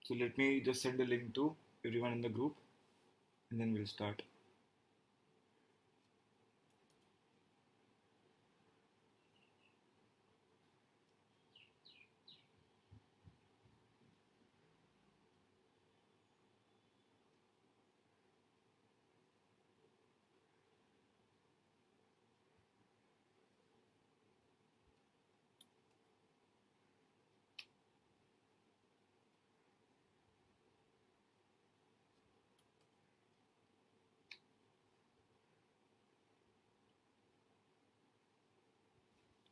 So let me just send a link to everyone in the group and then we'll start.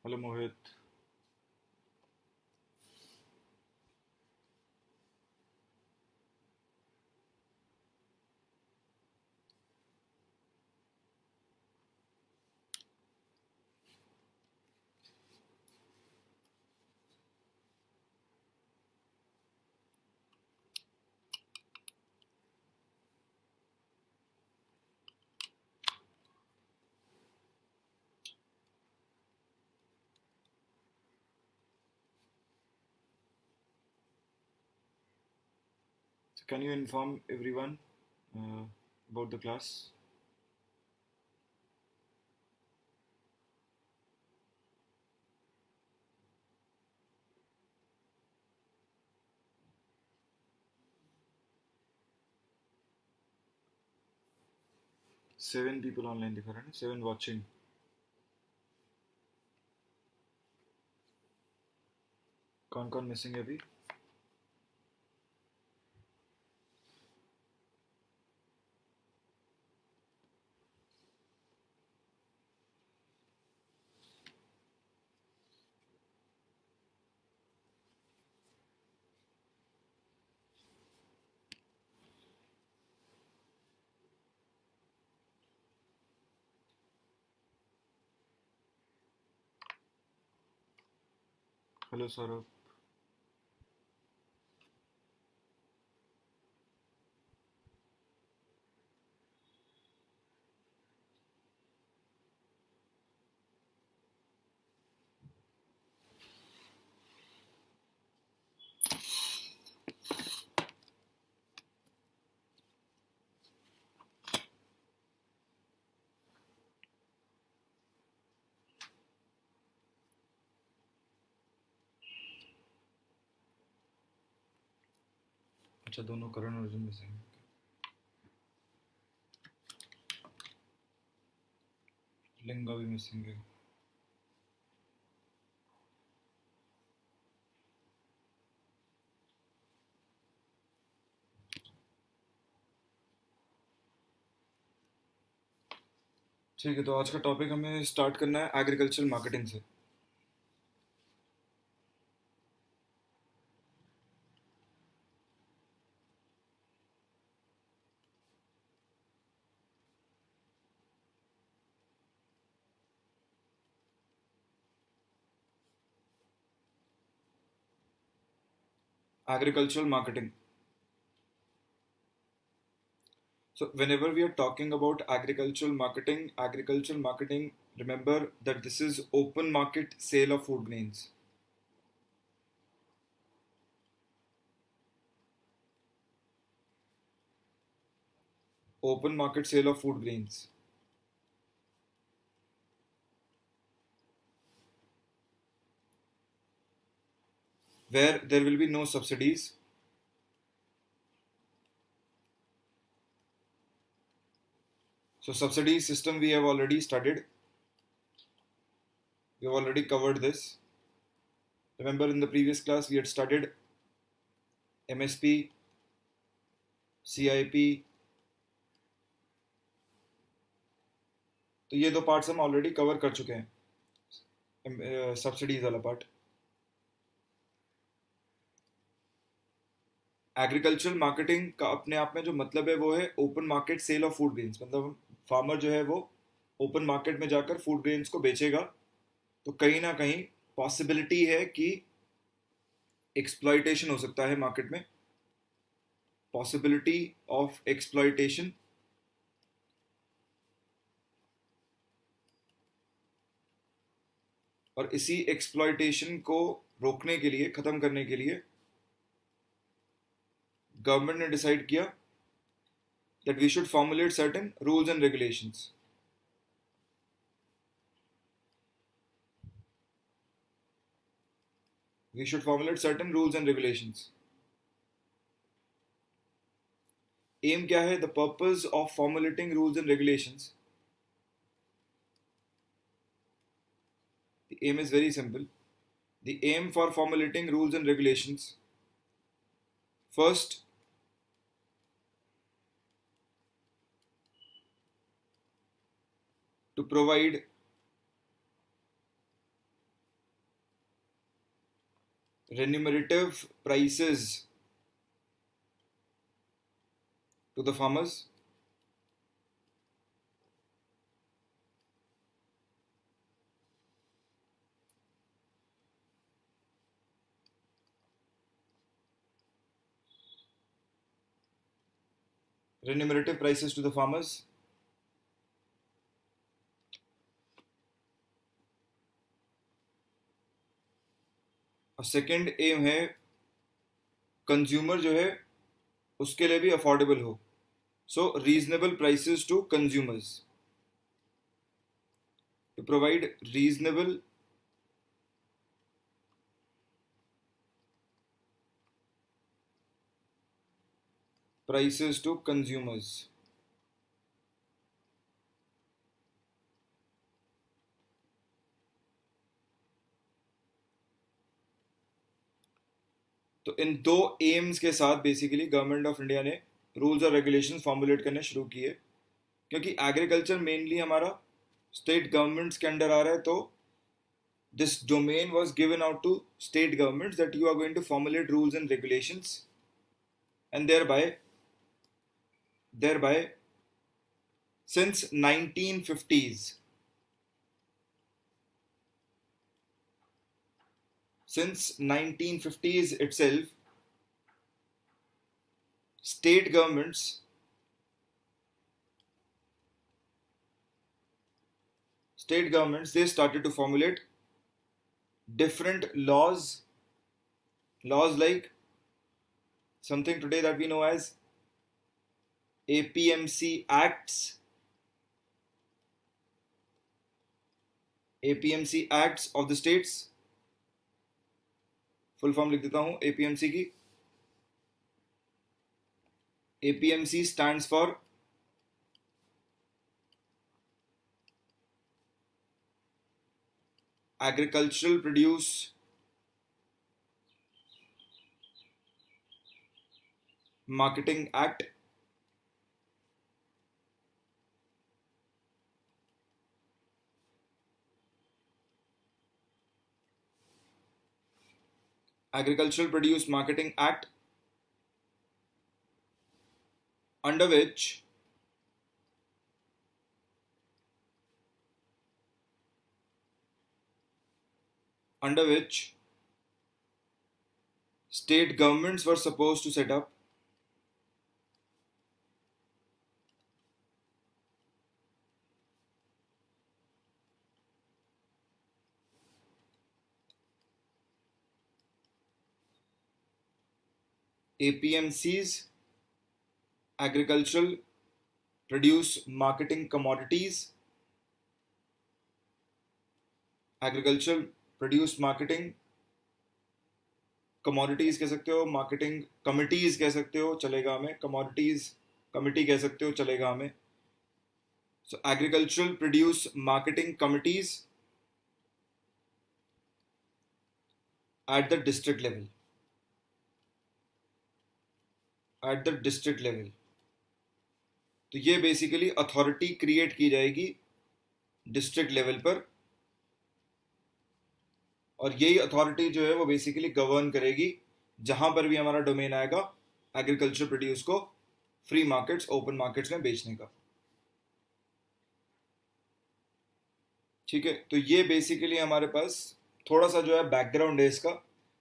Hello Mohit. So can you inform everyone uh, about the class? 7 people online दिखा रहा है ना, 7 watching. कौन कौन missing है अभी? Hello Saurabh. अच्छा, दोनों करण और अर्जुन मिसिंग है. लिंगा भी मिसिंग है. ठीक है, तो आज का टॉपिक हमें स्टार्ट करना है एग्रीकल्चर मार्केटिंग से. Agricultural marketing. So whenever we are talking about agricultural marketing, remember that this is open market sale of food grains. Open market sale of food grains, where there will be no subsidies. So subsidy system we have already studied. We have already covered this. Remember in the previous class we had studied MSP, CIP. तो ये दो parts हम already cover कर चुके हैं, subsidies वाला part. Agricultural marketing का अपने आप में जो मतलब है वो है open market sale of food grains. मतलब फार्मर जो है वो ओपन मार्केट में जाकर फूड ग्रेन्स को बेचेगा. तो कहीं ना कहीं पॉसिबिलिटी है कि एक्सप्लॉइटेशन हो सकता है मार्केट में. Possibility of exploitation. और इसी एक्सप्लॉइटेशन को रोकने के लिए, खत्म करने के लिए गवर्नमेंट ने डिसाइड किया that we should formulate certain rules and regulations. We should formulate certain rules and regulations. Aim क्या है? The purpose of formulating rules and regulations. The aim is very simple. The aim for formulating rules and regulations. First, to provide remunerative prices to the farmers. Remunerative prices to the farmers. और second aim है consumer जो है उसके लिए भी affordable हो. So reasonable prices to consumers. To provide reasonable prices to consumers. तो इन दो एम्स के साथ बेसिकली गवर्नमेंट ऑफ इंडिया ने रूल्स और रेगुलेशन फॉर्मुलेट करने शुरू किए. क्योंकि एग्रीकल्चर मेनली हमारा स्टेट गवर्नमेंट्स के अंडर आ रहा है, तो this domain was given out to state governments that you are going to formulate rules and regulations, and thereby since 1950s, itself, state governments they started to formulate different laws like something today that we know as APMC Acts. APMC Acts of the states. Full form लिख देता हूं APMC की. APMC stands for Agricultural Produce Marketing Act. Agricultural Produce Marketing Act, under which state governments were supposed to set up APMCs, Agricultural Produce Marketing Commodities, Agricultural Produce Marketing Commodities कह सकते हो, Marketing Committees कह सकते हो, चलेगा हमें, Commodities Committee कह सकते हो, चलेगा हमें. So Agricultural Produce Marketing Committees at the district level. तो ये बेसिकली अथॉरिटी क्रिएट की जाएगी डिस्ट्रिक्ट लेवल पर, और यही अथॉरिटी जो है वो बेसिकली गवर्न करेगी जहां पर भी हमारा डोमेन आएगा एग्रीकल्चर प्रोड्यूस को फ्री मार्केट्स, ओपन मार्केट्स में बेचने का. ठीक है, तो ये बेसिकली हमारे पास थोड़ा सा जो है बैकग्राउंड है इसका,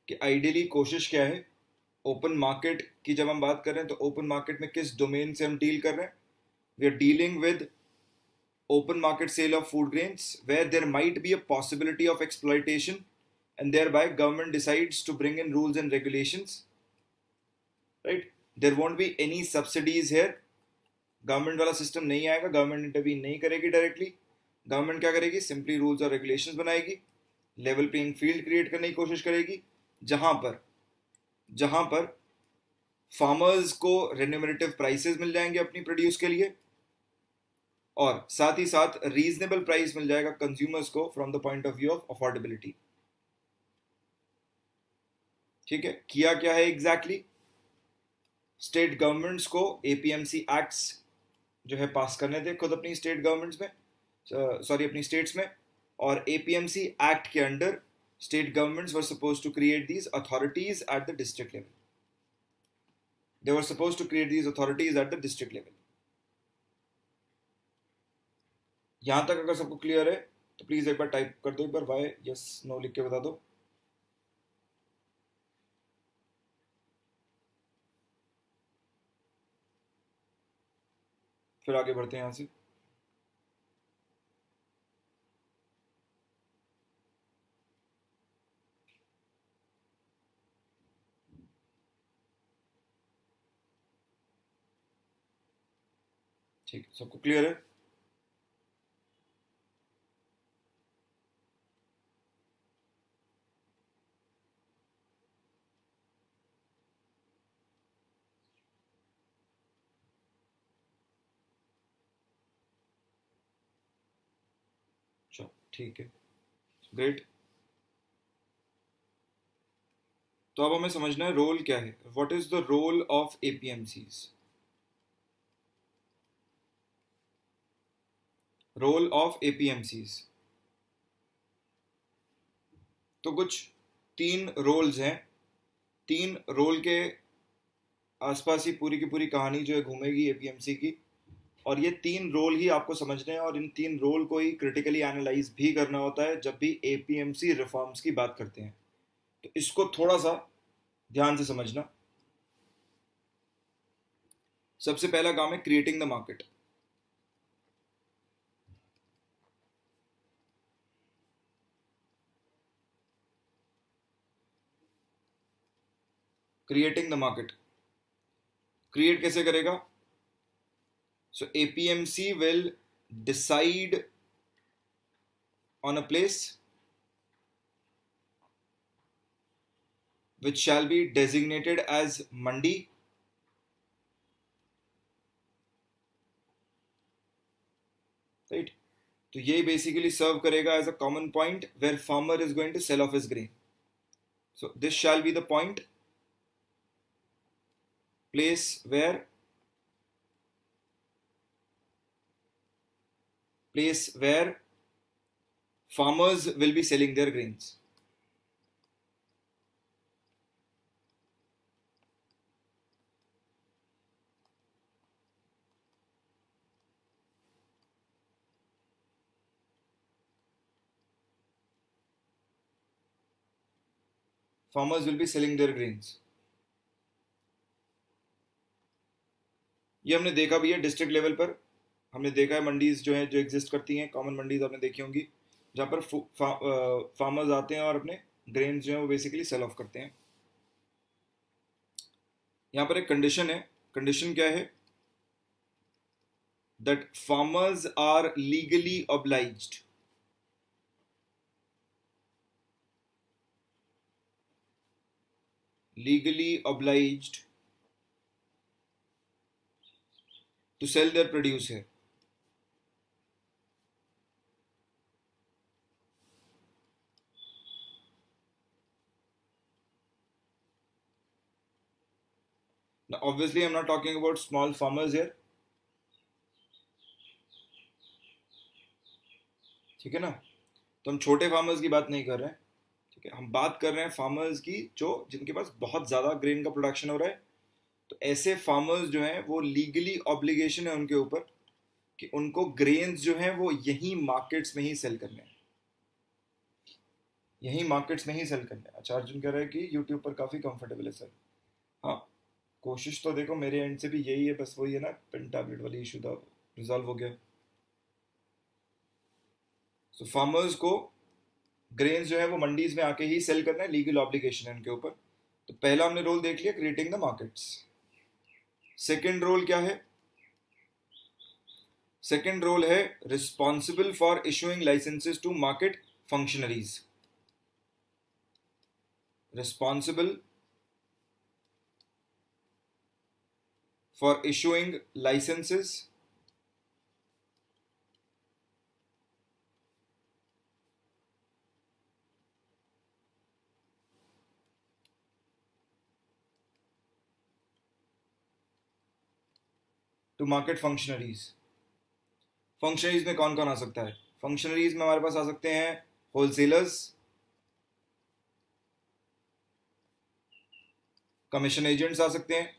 कि आइडियली कोशिश क्या है. ओपन मार्केट की जब हम बात कर रहे हैं तो ओपन मार्केट में किस डोमेन से हम डील कर रहे हैं. We are dealing with open market sale of food grains where there might be a possibility of exploitation, and thereby government decides to bring in rules and regulations, right? There won't be any subsidies here, government वाला system नहीं आएगा, government intervene नहीं करेगी directly. Government क्या करेगी, simply rules और regulations बनाएगी, level playing field create करने की कोशिश करेगी, जहां पर फार्मर्स को रेन्यूमरेटिव प्राइसेस मिल जाएंगे अपनी प्रोड्यूस के लिए, और साथ ही साथ रीजनेबल प्राइस मिल जाएगा कंज्यूमर्स को from the point of view of affordability. ठीक है, किया क्या है एग्जैक्टली, स्टेट गवर्नमेंट्स को एपीएमसी एक्ट्स जो है पास करने थे खुद अपनी स्टेट गवर्नमेंट्स में, सॉरी अपनी स्टेट्स में, और एपीएमसी एक्ट के under state governments were suppose to create these authorities at the district level, they were suppose to create these authorities at the district level. यहां तक अगर सबको क्लियर है तो प्लीज एक बार टाइप कर दो, एक बार वाई यस नो लिख के बता दो। फिर आगे बढ़ते हैं यहां से। ठीक, सबको क्लियर है? चलो ठीक है, ग्रेट। तो अब हमें समझना है रोल क्या है, what is the role of APMCs. Role of APMCs, तो कुछ 3 रोल्स हैं, 3 रोल के आसपास ही पूरी की पूरी कहानी जो है घूमेगी एपीएमसी की, और ये 3 रोल ही आपको समझने हैं, और इन 3 रोल को ही क्रिटिकली एनालाइज भी करना होता है जब भी एपीएमसी रिफॉर्म्स की बात करते हैं। तो इसको थोड़ा सा ध्यान से समझना। सबसे पहला काम है creating the market. Creating the market create कैसे करेगा? So APMC will decide on a place which shall be designated as mandi, right? तो ये बेसिकली सर्व करेगा as a common point where farmer is going to sell of his grain. So this shall be the point, place where farmers will be selling their grains. Farmers will be selling their grains. ये हमने देखा भी है district level पर, हमने देखा है मंडीज जो है जो एग्जिस्ट करती हैं, कॉमन मंडीज आपने देखी होंगी, जहाँ पर फार्मर्स आते हैं और अपने ग्रेन्स जो है वो बेसिकली सेल ऑफ करते हैं। यहाँ पर एक कंडीशन है, कंडीशन क्या है? That farmers are legally obliged to sell their produce here. Now, obviously, I'm not talking about small farmers here. ठीक है ना? तो हम छोटे फार्मर्स की बात नहीं कर रहे हैं, ठीक है, हम बात कर रहे हैं फार्मर्स की जो जिनके पास बहुत ज़्यादा ग्रेन का प्रोडक्शन हो रहा है। तो ऐसे फार्मर्स जो हैं वो लीगली ऑब्लिगेशन है उनके ऊपर कि उनको ग्रेन्स जो हैं वो यही मार्केट्स में ही सेल करने हैं, यही मार्केट्स में ही सेल करने हैं। अच्छा, अर्जुन कह रहा है कि यूट्यूब पर काफ़ी कंफर्टेबल है सर। हाँ, कोशिश तो देखो मेरे एंड से भी यही है, बस वही है ना, पेन टैबलेट वाली इशू था, रिजॉल्व हो गया। सो फार्मर्स को ग्रेन्स जो है वो मंडीज में आके ही सेल करना है, लीगल ऑब्लिगेशन है उनके ऊपर। तो पहला हमने रोल देख लिया, creating the markets. Second role क्या है? सेकेंड रोल है responsible for issuing licences to market functionaries. Responsible for issuing licences to market functionaries. Functionaries में कौन कौन आ सकता है? फंक्शनरीज में हमारे पास आ सकते हैं होलसेलर्स, कमीशन एजेंट्स आ सकते हैं,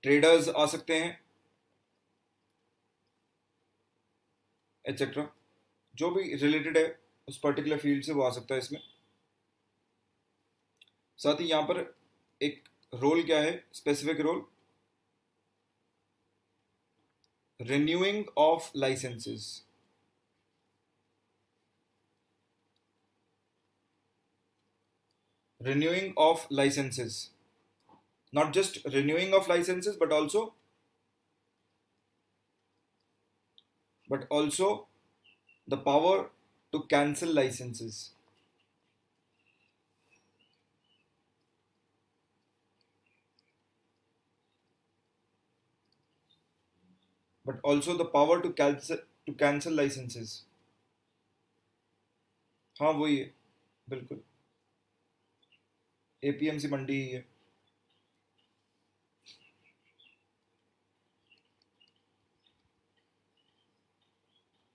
ट्रेडर्स आ सकते हैं, एटसेट्रा। जो भी रिलेटेड है उस पर्टिकुलर फील्ड से वो आ सकता है इसमें। साथ ही यहां पर एक रोल क्या है, specific role, renewing of licences. renewing of licenses, not just renewing of licenses but also the power to cancel licenses, but also the power to cancel licenses। हाँ वही है, बिल्कुल एपीएमसी मंडी ही है।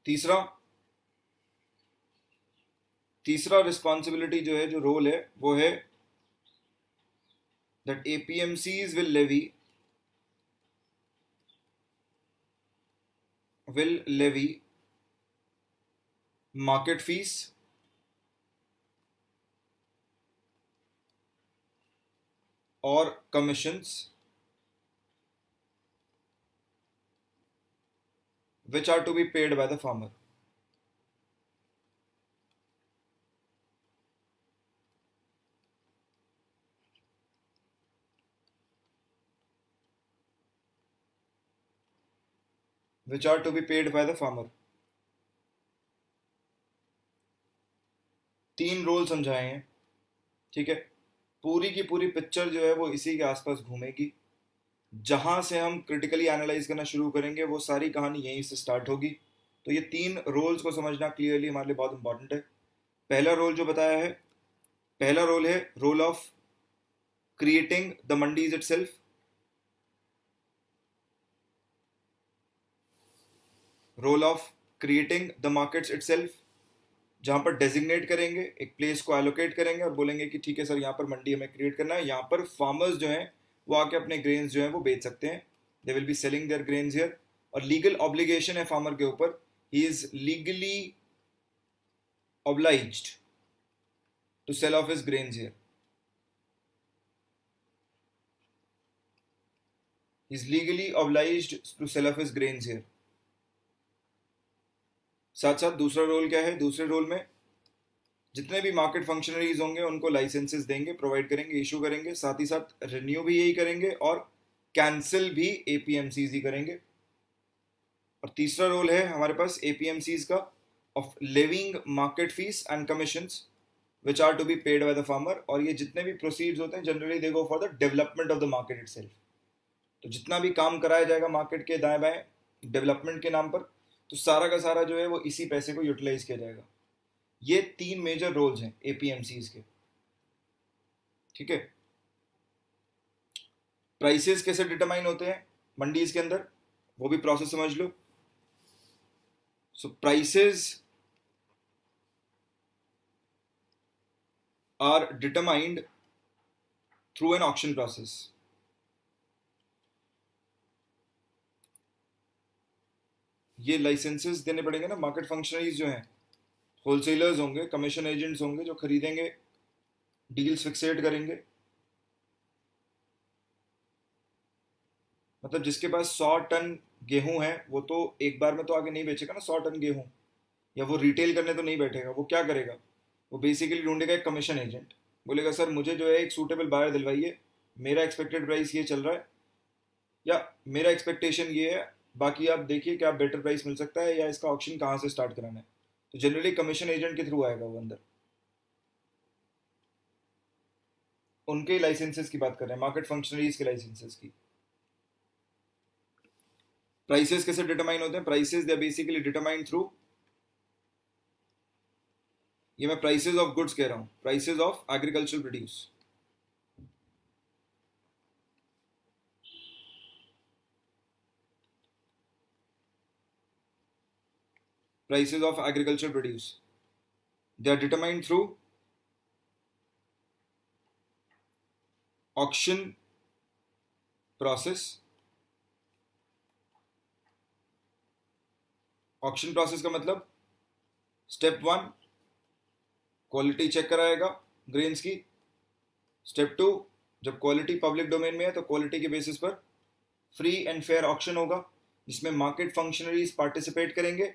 तीसरा तीसरा रिस्पॉन्सिबिलिटी जो है, जो रोल है, वो है that APMCs will levy market fees or commissions which are to be paid by the farmer। which are to be paid by the farmer। तीन रोल समझाए हैं, ठीक है। पूरी की पूरी पिक्चर जो है वो इसी के आसपास घूमेगी। जहां से हम क्रिटिकली एनालाइज करना शुरू करेंगे वो सारी कहानी यहीं से स्टार्ट होगी। तो ये तीन रोल्स को समझना क्लियरली हमारे लिए बहुत इंपॉर्टेंट है। पहला रोल जो बताया है, पहला रोल है role of creating the mandis itself. Role of creating the markets itself, जहां पर डेजिग्नेट करेंगे, एक प्लेस को एलोकेट करेंगे और बोलेंगे कि ठीक है सर, यहाँ पर मंडी हमें क्रिएट करना है, यहाँ पर फार्मर्स जो हैं वो आके अपने ग्रेन्स जो हैं वो बेच सकते हैं। They will be selling their grains here. और लीगल ऑब्लिगेशन है फार्मर के ऊपर, he is legally obliged to sell off his grains here। He is legally obliged to sell off his grains here। साथ साथ दूसरा रोल क्या है? दूसरे रोल में जितने भी मार्केट फंक्शनरीज होंगे उनको लाइसेंसेस देंगे, प्रोवाइड करेंगे, इशू करेंगे, साथ ही साथ रिन्यू भी यही करेंगे और कैंसिल भी एपीएमसीज ही करेंगे। और तीसरा रोल है हमारे पास एपीएमसीज का, of levying market fees and commissions which are to be paid by the farmer। और ये जितने भी प्रोसीड्स होते हैं generally they go for the development of the market itself. तो जितना भी काम कराया जाएगा मार्केट के दाएं बाएं डेवलपमेंट के नाम पर, तो सारा का सारा जो है वो इसी पैसे को यूटिलाइज किया जाएगा। ये तीन मेजर रोल्स हैं एपीएमसीज के, ठीक है। प्राइसेस कैसे डिटरमाइन होते हैं मंडीज के अंदर, वो भी प्रोसेस समझ लो। So prices are determined through an auction process। ये लाइसेंसेस देने पड़ेंगे ना, मार्केट फंक्शनरीज जो हैं, होलसेलर्स होंगे, कमीशन एजेंट्स होंगे जो खरीदेंगे, डील्स फिक्सेट करेंगे। मतलब जिसके पास 100 टन गेहूं है वो तो एक बार में तो आगे नहीं बेचेगा ना 100 टन गेहूं, या वो रिटेल करने तो नहीं बैठेगा। वो क्या करेगा? वो बेसिकली ढूंढेगा एक कमीशन एजेंट, बोलेगा सर मुझे जो है एक सूटेबल बायर दिलवाइए, मेरा एक्सपेक्टेड प्राइस ये चल रहा है या मेरा एक्सपेक्टेशन ये है, बाकी आप देखिए क्या बेटर प्राइस मिल सकता है या इसका ऑप्शन कहाँ से स्टार्ट कराना है। तो जनरली कमीशन एजेंट के थ्रू आएगा वो अंदर। उनके लाइसेंसेस की बात कर रहे हैं, मार्केट फंक्शनरीज के लाइसेंसेस की। प्राइसेस कैसे डिटरमाइन होते हैं? Prices they are basically determined through, ये मैं प्राइसेस ऑफ गुड्स कह रहा हूं, prices of agriculture produce. Prices of agriculture produce, they are determined through auction process। Auction process का मतलब स्टेप 1 क्वालिटी चेक कराएगा ग्रेन्स की, स्टेप 2 जब क्वालिटी पब्लिक डोमेन में है तो क्वालिटी के बेसिस पर फ्री एंड फेयर ऑक्शन होगा जिसमें मार्केट फंक्शनरीज पार्टिसिपेट करेंगे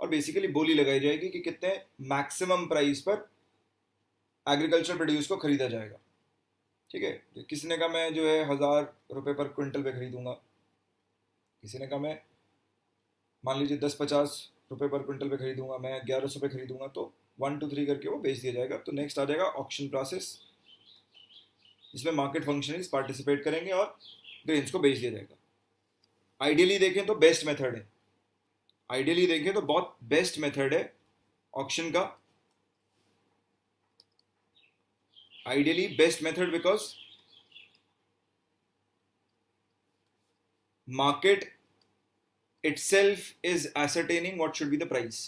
और बेसिकली बोली लगाई जाएगी कि कितने मैक्सिमम प्राइस पर एग्रीकल्चर प्रोड्यूस को खरीदा जाएगा। ठीक है, तो किसी ने कहा मैं जो है 1000 रुपये पर क्विंटल पे खरीदूंगा, किसी ने कहा मैं मान लीजिए 10-50 रुपये पर क्विंटल पे खरीदूंगा, मैं 1100 पे खरीदूंगा, तो 1 2 3 करके वो बेच दिया जाएगा। तो नेक्स्ट आ जाएगा ऑक्शन प्रोसेस, जिसमें मार्केट फंक्शनरीज पार्टिसिपेट करेंगे और ग्रेन्स को बेच दिया जाएगा। आइडियली देखें तो बेस्ट मेथड है, आइडियली देखें तो बहुत बेस्ट मेथड है ऑक्शन का, ideally best method, because market itself is ascertaining what should be the price।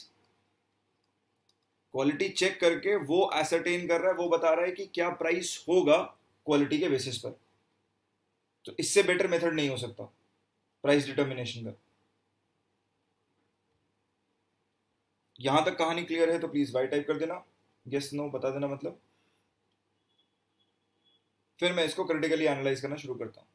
Quality check करके वो ascertain कर रहा है, वो बता रहा है कि क्या प्राइस होगा क्वालिटी के बेसिस पर। तो इससे बेटर मेथड नहीं हो सकता प्राइस डिटर्मिनेशन का। यहां तक कहानी क्लियर है तो प्लीज वाई टाइप कर देना, यस नो बता देना मतलब, फिर मैं इसको क्रिटिकली एनालाइज करना शुरू करता हूं।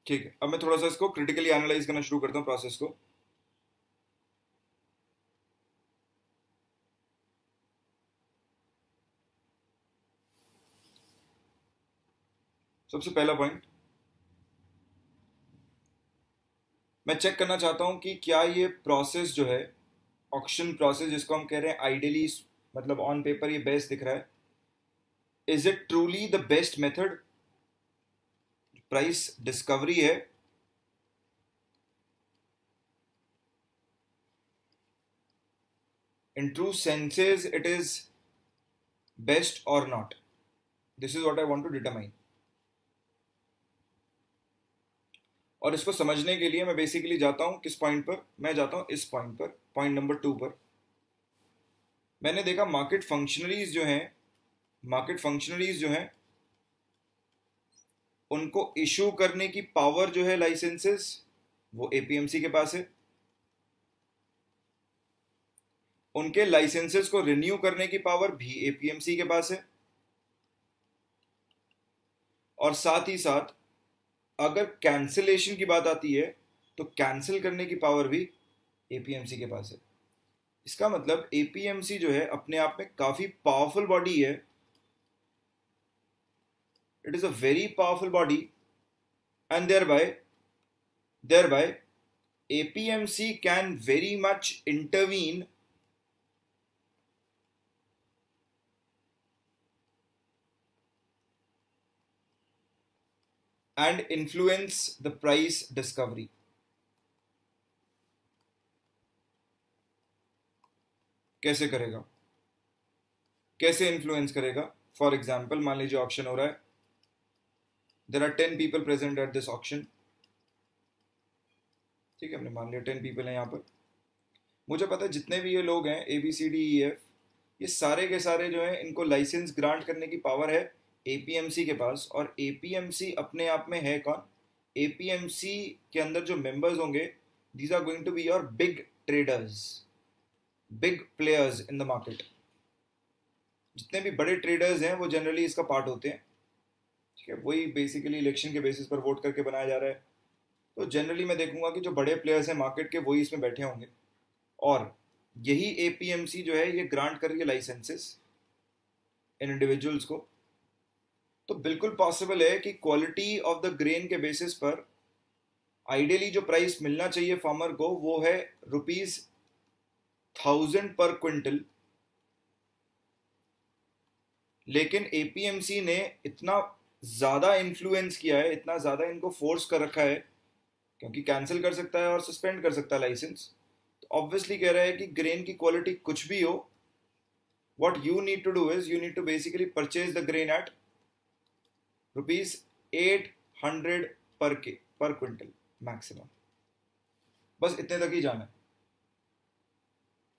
ठीक है, अब मैं थोड़ा सा इसको क्रिटिकली एनालाइज करना शुरू करता हूँ प्रोसेस को। सबसे पहला पॉइंट, मैं चेक करना चाहता हूं कि क्या ये प्रोसेस जो है ऑक्शन प्रोसेस, जिसको हम कह रहे हैं आइडियली मतलब ऑन पेपर ये बेस्ट दिख रहा है, is it truly the best method? Price discovery है, in true senses it is best or not? This is what I want to determine। और इसको समझने के लिए मैं बेसिकली जाता हूं किस पॉइंट पर, मैं जाता हूं इस पॉइंट पर, पॉइंट नंबर 2 पर। मैंने देखा मार्केट फंक्शनरीज जो हैं, मार्केट फंक्शनरीज जो हैं उनको इशू करने की पावर जो है लाइसेंसेस वो एपीएमसी के पास है, उनके लाइसेंसेस को रिन्यू करने की पावर भी एपीएमसी के पास है, और साथ ही साथ अगर कैंसिलेशन की बात आती है तो कैंसिल करने की पावर भी एपीएमसी के पास है। इसका मतलब एपीएमसी जो है अपने आप में काफी पावरफुल बॉडी है, it is a very powerful body, and thereby APMC can very much intervene and influence the price discovery। कैसे करेगा, कैसे इन्फ्लुएंस करेगा? फॉर एग्जाम्पल मान लीजिए ऑक्शन हो रहा है, there are 10 people present at this auction. ठीक है, हमने मान लिया 10 पीपल हैं यहाँ पर। मुझे पता है जितने भी ये लोग हैं ABCDEF, ये सारे के सारे जो हैं इनको लाइसेंस ग्रांट करने की पावर है APMC के पास। और APMC अपने आप में है कौन? APMC के अंदर जो मेंबर्स होंगे, these are going to be your big traders, big players in the market. जितने भी बड़े ट्रेडर्स हैं वो जनरली इसका पार्ट होते हैं, ठीक है। वही बेसिकली इलेक्शन के बेसिस पर वोट करके बनाया जा रहा है। तो जनरली मैं देखूंगा कि जो बड़े प्लेयर्स हैं मार्केट के, वही इसमें बैठे होंगे। और यही APMC जो है ये ग्रांट कर रही है लाइसेंसेस इन इंडिविजुअल्स को। तो बिल्कुल पॉसिबल है कि क्वालिटी ऑफ द ग्रेन के बेसिस पर आइडियली जो प्राइस मिलना चाहिए फार्मर को वो है ₹1000 पर क्विंटल। लेकिन APMC ने इतना ज़्यादा इन्फ्लुएंस किया है, इतना ज़्यादा इनको फोर्स कर रखा है, क्योंकि कैंसिल कर सकता है और सस्पेंड कर सकता है लाइसेंस। तो ऑब्वियसली कह रहा है कि ग्रेन की क्वालिटी कुछ भी हो, what you need to do is you need to basically purchase the grain at ₹800 per quintal maximum. बस इतने तक ही जाना है,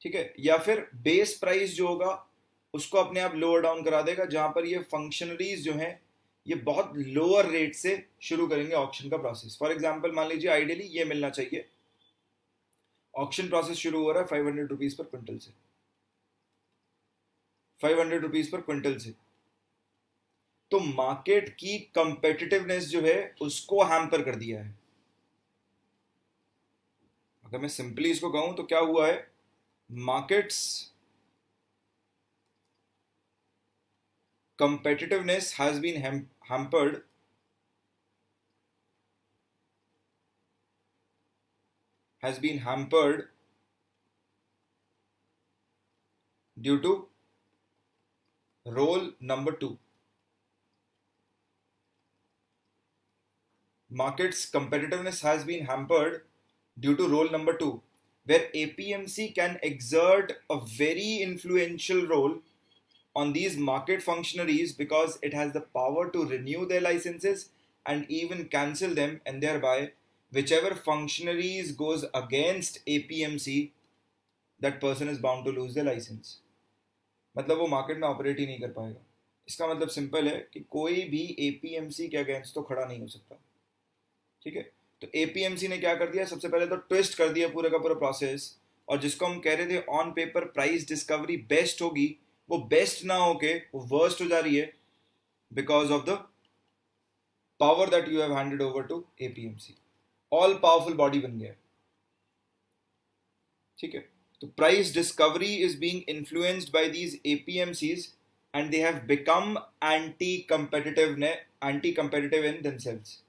ठीक है। या फिर बेस प्राइस जो होगा उसको अपने आप लोअर डाउन करा देगा, जहां पर ये फंक्शनरीज जो हैं ये बहुत लोअर रेट से शुरू करेंगे ऑक्शन का प्रोसेस। फॉर एग्जांपल मान लीजिए आइडियली ये मिलना चाहिए, ऑक्शन प्रोसेस शुरू हो रहा है ₹500 पर क्विंटल से, ₹500 पर क्विंटल से। तो मार्केट की कंपेटिटिवनेस जो है उसको हैम्पर कर दिया है। अगर मैं सिंपली इसको कहूं तो क्या हुआ है, markets competitiveness has been hampered due to role number 2. Markets competitiveness has been hampered due to role number 2, where APMC can exert a very influential role on these market functionaries because it has the power to renew their licenses and even cancel them, and thereby whichever functionaries goes against APMC, that person is bound to lose their license. मतलब वो market में operate ही नहीं कर पाएगा। इसका मतलब simple है कि कोई भी APMC के अगेंस्ट तो खड़ा नहीं हो सकता, ठीक है। तो APMC ने क्या कर दिया, सबसे पहले तो ट्विस्ट कर दिया पूरे का पूरा प्रोसेस, और जिसको हम कह रहे थे on paper price discovery best होगी, वो बेस्ट ना होके वो वर्स्ट हो जा रही है because of the power that you have handed over to APMC। All powerful body बन गया, ठीक है। तो price discovery is being influenced by these APMCs and they have become anti competitive in themselves.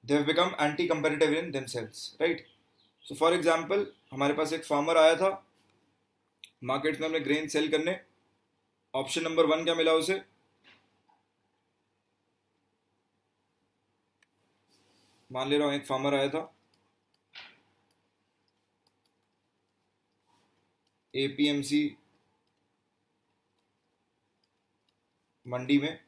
They have become anti competitive in themselves, right. So for example हमारे पास एक farmer आया था मार्केट में हमने ग्रेन सेल करने, option number 1 क्या मिला उसे, मान ले रहा हूं एक फार्मर आया था APMC मंडी में,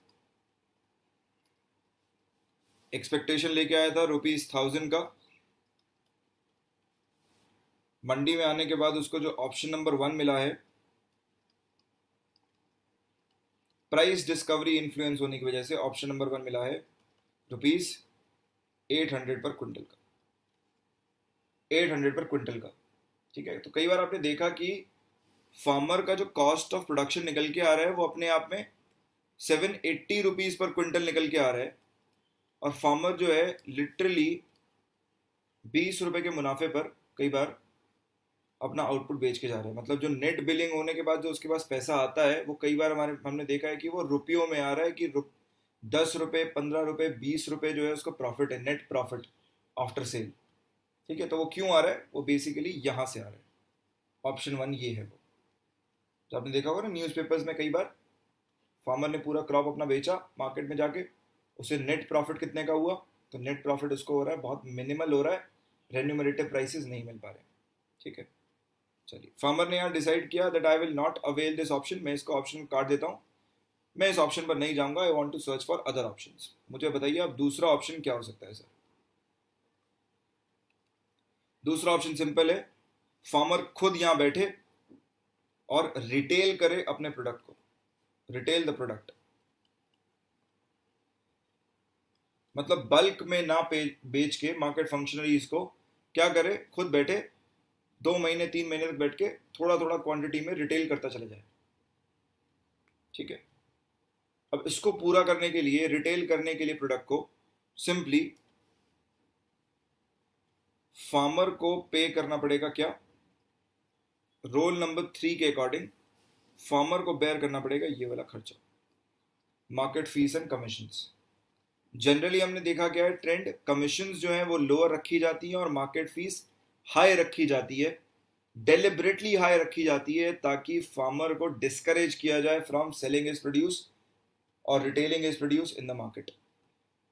एक्सपेक्टेशन लेके आया था ₹1000 का। मंडी में आने के बाद उसको जो ऑप्शन नंबर 1 मिला है, प्राइस डिस्कवरी इन्फ्लुएंस होने की वजह से ऑप्शन नंबर 1 मिला है ₹800 पर क्विंटल का, 800 पर क्विंटल का, ठीक है। तो कई बार आपने देखा कि फार्मर का जो कॉस्ट ऑफ प्रोडक्शन निकल के आ रहा है वो अपने आप में ₹780 पर क्विंटल निकल के आ रहा है, और फार्मर जो है लिटरली ₹20 के मुनाफे पर कई बार अपना आउटपुट बेच के जा रहा है। मतलब जो नेट बिलिंग होने के बाद जो उसके पास पैसा आता है वो कई बार हमने देखा है कि वो रुपयों में आ रहा है, कि ₹10, ₹15, ₹20 जो है उसका प्रॉफिट है, नेट प्रॉफिट आफ्टर सेल, ठीक है। तो वो क्यों आ रहा है, वो बेसिकली यहाँ से आ रहा है, ऑप्शन 1 ये है वो। तो आपने देखा होगा ना न्यूज़पेपर्स में कई बार फार्मर ने पूरा क्रॉप अपना बेचा मार्केट में जाके, उसे नेट प्रॉफिट कितने का हुआ, तो नेट प्रॉफिट उसको हो रहा है बहुत मिनिमल हो रहा है, रेन्यूमरेटिव प्राइसेस नहीं मिल पा रहे, ठीक है। चलिए, फार्मर ने यहाँ डिसाइड किया that I will not avail this option, मैं इसको ऑप्शन काट देता हूँ, मैं इस ऑप्शन पर नहीं जाऊंगा, I want to search for other options. मुझे बताइए अब दूसरा ऑप्शन क्या हो सकता है सर। दूसरा ऑप्शन सिंपल है, फार्मर खुद यहाँ बैठे और रिटेल करे अपने प्रोडक्ट को, रिटेल द प्रोडक्ट, मतलब बल्क में ना बेच के मार्केट फंक्शनरीज को क्या करे, खुद बैठे 2 महीने 3 महीने तक बैठ के थोड़ा थोड़ा क्वांटिटी में रिटेल करता चला जाए। ठीक है, अब इसको पूरा करने के लिए, रिटेल करने के लिए प्रोडक्ट को, सिंपली फार्मर को पे करना पड़ेगा क्या, रोल नंबर 3 के अकॉर्डिंग फार्मर को बेयर करना पड़ेगा ये वाला खर्चा, market fees and commissions. Generally हमने देखा क्या है ट्रेंड, कमीशंस जो है वो लोअर रखी जाती हैं और मार्केट फीस हाई रखी जाती है, डेलिबरेटली हाई रखी जाती है ताकि फार्मर को डिस्करेज किया जाए फ्रॉम सेलिंग इज प्रोड्यूस और retailing his produce in the market.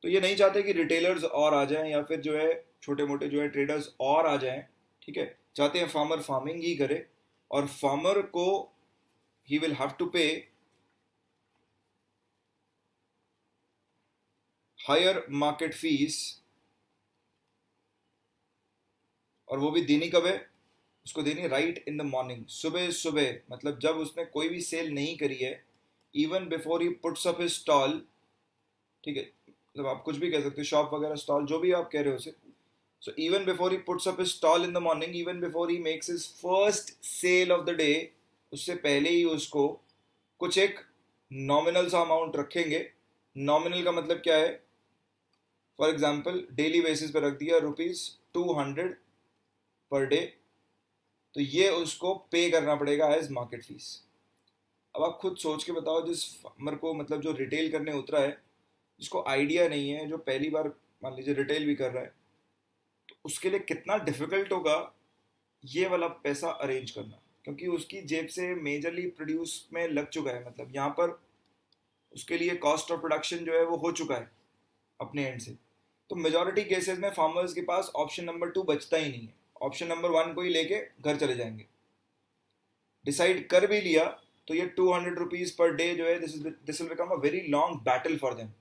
तो ये नहीं चाहते कि रिटेलर्स और आ जाएं या फिर जो है छोटे मोटे जो है ट्रेडर्स और आ जाएं। ठीक है, चाहते हैं फार्मर फार्मिंग ही करे और फार्मर को ही विल हैव टू पे हायर मार्केट फीस, और वो भी देनी कब है, उसको देनी राइट इन द मॉर्निंग, सुबह सुबह, मतलब जब उसने कोई भी सेल नहीं करी है, even before he puts up his stall. ठीक है, मतलब आप कुछ भी कह सकते हो, शॉप वगैरह, स्टॉल, जो भी आप कह रहे हो उसे। So even before he puts up his stall in the morning, even before he makes his first sale of the day, उससे पहले ही उसको कुछ एक नॉमिनल सा अमाउंट रखेंगे। नॉमिनल का मतलब क्या है, फॉर एग्जाम्पल डेली बेसिस पे रख दिया ₹200 पर डे, तो ये उसको पे करना पड़ेगा एज मार्केट फीस। अब आप खुद सोच के बताओ, जिस फार्मर को, मतलब जो रिटेल करने उतरा है, जिसको आइडिया नहीं है, जो पहली बार मान लीजिए रिटेल भी कर रहा है, तो उसके लिए कितना डिफिकल्ट होगा ये वाला पैसा अरेंज करना, क्योंकि उसकी जेब से मेजरली प्रोड्यूस में लग चुका है, मतलब यहाँ पर उसके लिए कॉस्ट ऑफ प्रोडक्शन जो है वो हो चुका है अपने एंड से। तो मेजोरिटी केसेस में फार्मर्स के पास ऑप्शन नंबर 2 बचता ही नहीं है, ऑप्शन नंबर 1 को ही लेके घर चले जाएंगे। डिसाइड कर भी लिया तो ये ₹200 पर डे जो है, this will become a very long battle for them.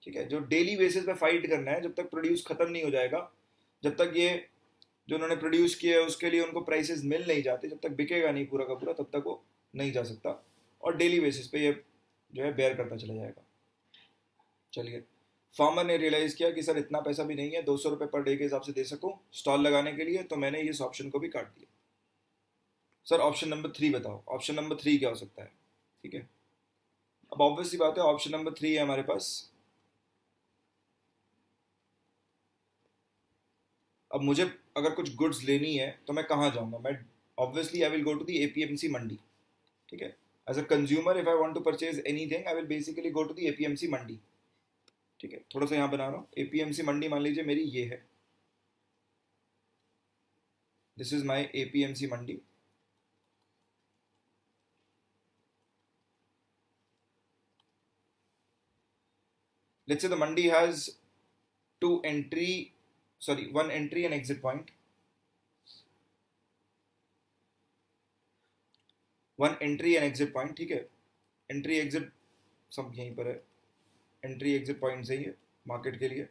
ठीक है, जो डेली बेसिस पे फाइट करना है, जब तक प्रोड्यूस खत्म नहीं हो जाएगा, जब तक ये जो उन्होंने प्रोड्यूस किया है उसके लिए उनको प्राइसेस मिल नहीं जाते, जब तक बिकेगा नहीं पूरा का पूरा, तब तक वो नहीं जा सकता, और डेली बेसिस पे ये जो है बेयर करता चला जाएगा। चलिए, फार्मर ने रियलाइज किया कि सर इतना पैसा भी नहीं है ₹200 पर डे के हिसाब से दे सकूं स्टॉल लगाने के लिए, तो मैंने इस ऑप्शन को भी काट दिया। सर ऑप्शन नंबर 3 बताओ, ऑप्शन नंबर 3 क्या हो सकता है। ठीक है, अब ऑब्वियसली बात है, ऑप्शन नंबर 3 है हमारे पास। अब मुझे अगर कुछ गुड्स लेनी है तो मैं कहाँ जाऊँगा, मैं obviously I will go to the APMC mandi. ठीक है, as a consumer if I want to purchase anything I will basically go to the APMC mandi. ठीक है, थोड़ा सा यहाँ बना रहा हूँ, एपीएमसी मंडी मान लीजिए मेरी ये है, this is my APMC Mandi. Let's say the mandi has one entry and exit point. One entry and exit point. ठीक है, एंट्री एग्जिट सब यहीं पर है, एंट्री एग्जिट पॉइंट सही है मार्केट के लिए।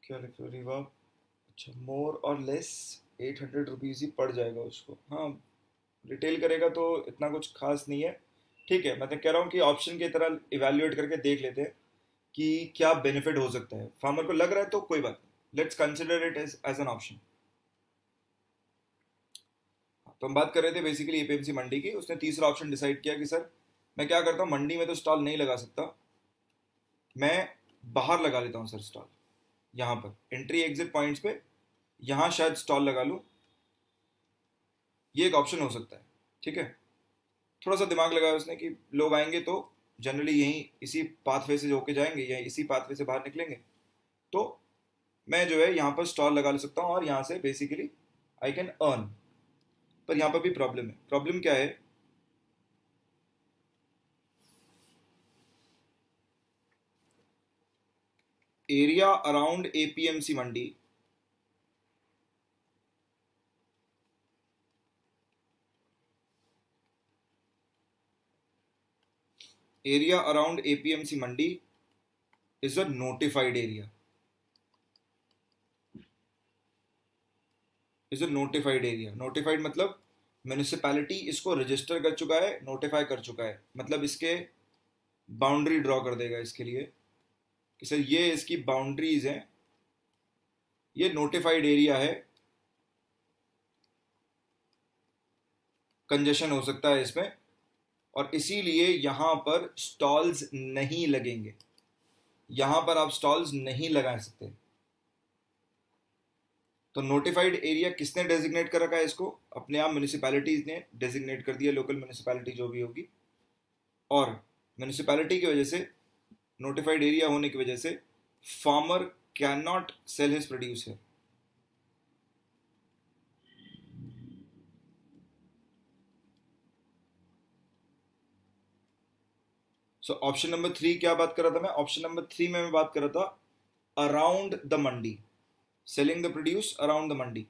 क्या लिख रहे हो आप, अच्छा, मोर और लेस ₹800 ही पड़ जाएगा उसको। हाँ, रिटेल करेगा तो इतना कुछ खास नहीं है। ठीक है, मैं तो कह रहा हूँ कि ऑप्शन की तरह इवेल्युएट करके देख लेते हैं कि क्या बेनिफिट हो सकता है, फार्मर को लग रहा है तो कोई बात नहीं, let's consider it as an option. तो हम बात कर रहे थे बेसिकली एपीएमसी मंडी की। उसने तीसरा ऑप्शन डिसाइड किया कि सर मैं क्या करता हूँ, मंडी में तो स्टॉल नहीं लगा सकता, मैं बाहर लगा लेता हूँ सर स्टॉल, यहाँ पर एंट्री एग्जिट पॉइंट्स पे यहाँ शायद स्टॉल लगा लूँ, ये एक ऑप्शन हो सकता है। ठीक है, थोड़ा सा दिमाग लगाया उसने कि लोग आएंगे तो जनरली यहीं इसी पाथवे से होके जाएंगे या इसी पाथवे से बाहर निकलेंगे, तो मैं जो है यहाँ पर स्टॉल लगा ले सकता हूँ और यहाँ से बेसिकली आई कैन अर्न। पर यहाँ पर भी प्रॉब्लम है। प्रॉब्लम क्या है, area around APMC Mandi area around APMC Mandi is a notified area. Is a notified area. Notified मतलब म्यूनिसिपैलिटी इसको रजिस्टर कर चुका है, नोटिफाई कर चुका है, मतलब इसके बाउंड्री ड्रॉ कर देगा इसके लिए कि सर ये इसकी बाउंड्रीज हैं, ये नोटिफाइड एरिया है, कंजेशन हो सकता है इसमें, और इसीलिए यहां पर स्टॉल्स नहीं लगेंगे, यहां पर आप स्टॉल्स नहीं लगा सकते। तो नोटिफाइड एरिया किसने डेजिग्नेट कर रखा है इसको? अपने आप म्यूनिसिपैलिटीज ने डेजिग्नेट कर दिया, लोकल म्यूनिसिपैलिटी जो भी होगी। और म्यूनिसिपैलिटी की वजह से, नोटिफाइड एरिया होने की वजह से, farmer can not sell his produce है। सो ऑप्शन नंबर 3 क्या बात कर रहा था मैं? ऑप्शन नंबर 3 में मैं बात कर रहा था around the mandi, selling the produce around the mandi.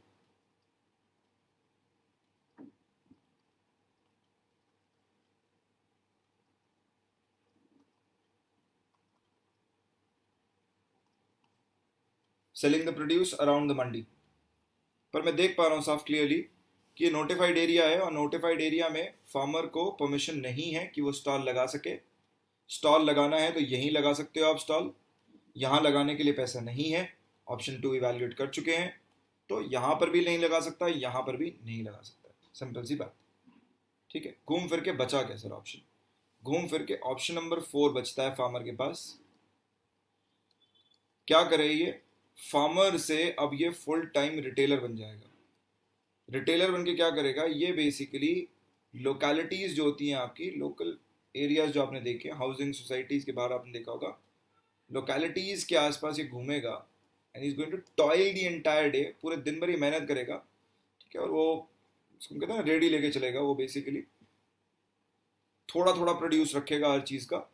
Selling the produce around the mandi. पर मैं देख पा रहा हूँ साफ क्लियरली कि ये नोटिफाइड एरिया है, और नोटिफाइड एरिया में फार्मर को परमिशन नहीं है कि वो स्टॉल लगा सके। स्टॉल लगाना है तो यहीं लगा सकते हो आप स्टॉल, यहाँ लगाने के लिए पैसा नहीं है, ऑप्शन 2 इवैल्यूएट कर चुके हैं, तो यहाँ पर भी नहीं लगा सकता, यहाँ पर भी नहीं लगा सकता। सिंपल सी बात, ठीक है। घूम फिर के बचा क्या सर ऑप्शन? घूम फिर के ऑप्शन नंबर 4 बचता है फार्मर के पास। क्या करे ये? फार्मर से अब ये फुल टाइम रिटेलर बन जाएगा। रिटेलर बन के क्या करेगा? ये बेसिकली लोकेलिटीज जो होती हैं आपकी, लोकल एरियाज जो आपने देखे, हाउसिंग सोसाइटीज के बाहर आपने देखा होगा, लोकेलिटीज के आसपास ये घूमेगा, and is going to toil the entire day, पूरे दिन भर ही मेहनत करेगा, ठीक है। और वो उसको कहते हैं ना, रेडी लेके चलेगा। वो बेसिकली थोड़ा थोड़ा प्रोड्यूस रखेगा हर चीज़ का,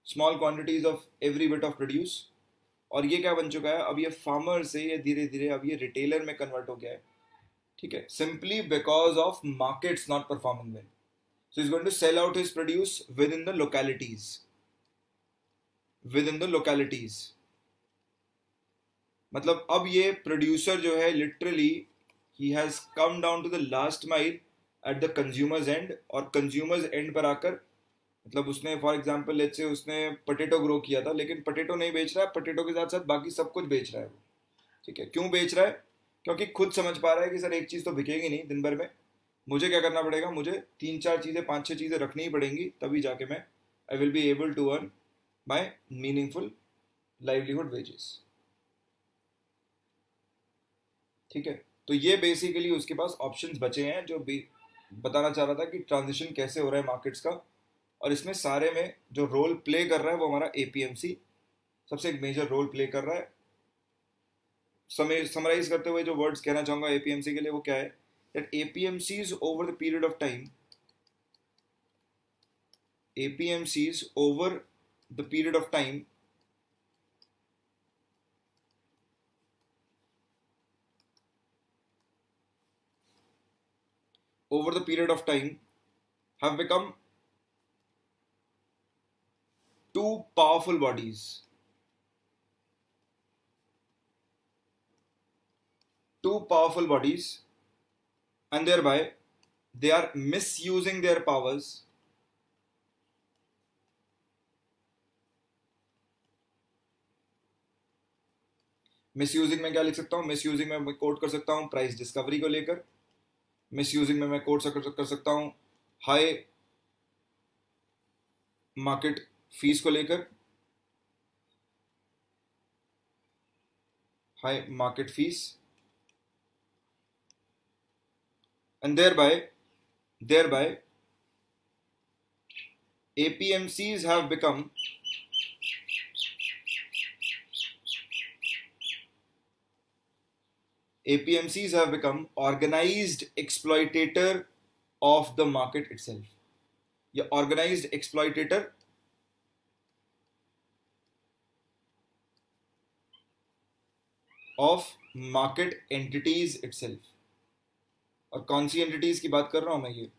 small quantities of every bit of produce. और ये क्या बन चुका है? अब ये फार्मर से ये धीरे धीरे अब ये रिटेलर में कन्वर्ट हो गया है, ठीक है, simply because of markets not performing well. So is going to sell out his produce within the localities, within the localities. मतलब अब ये प्रोड्यूसर जो है literally he has come down to the last mile at the consumers end, और consumers end पर आकर, मतलब उसने फॉर एग्जांपल लेट्स से उसने पोटैटो ग्रो किया था, लेकिन पोटैटो नहीं बेच रहा है, पोटैटो के साथ साथ बाकी सब कुछ बेच रहा है वो, ठीक है। क्यों बेच रहा है? क्योंकि खुद समझ पा रहा है कि सर एक चीज़ तो बिकेगी नहीं दिन भर में, मुझे क्या करना पड़ेगा, मुझे 3-4 चीज़ें 5-6 चीज़ें रखनी ही पड़ेंगी, तभी जाके मैं I will be able to earn my meaningful livelihood wages, ठीक है। तो ये बेसिकली उसके पास ऑप्शंस बचे हैं, जो भी बताना चाह रहा था कि ट्रांजिशन कैसे हो रहा है मार्केट्स का। और इसमें सारे में जो रोल प्ले कर रहा है वो हमारा एपीएमसी सबसे एक मेजर रोल प्ले कर रहा है। समराइज करते हुए जो वर्ड्स कहना चाहूंगा एपीएमसी के लिए वो क्या है? That APMCs over the period of time, APMCs over the period of time over the period of time have become two powerful bodies, and thereby they are misusing their powers, misusing में क्या लिख सकता हूँ? Misusing में मैं coat कर सकता हूँ प्राइस डिस्कवरी को लेकर, मिसयूजिंग में मैं कोट कर सकता हूँ हाई मार्केट फीस को लेकर, high market fees, and thereby APMCs have become organized exploitator of the market itself, या organized exploitator of market entities itself। और कौन सी एंटिटीज की बात कर रहा हूं मैं? ये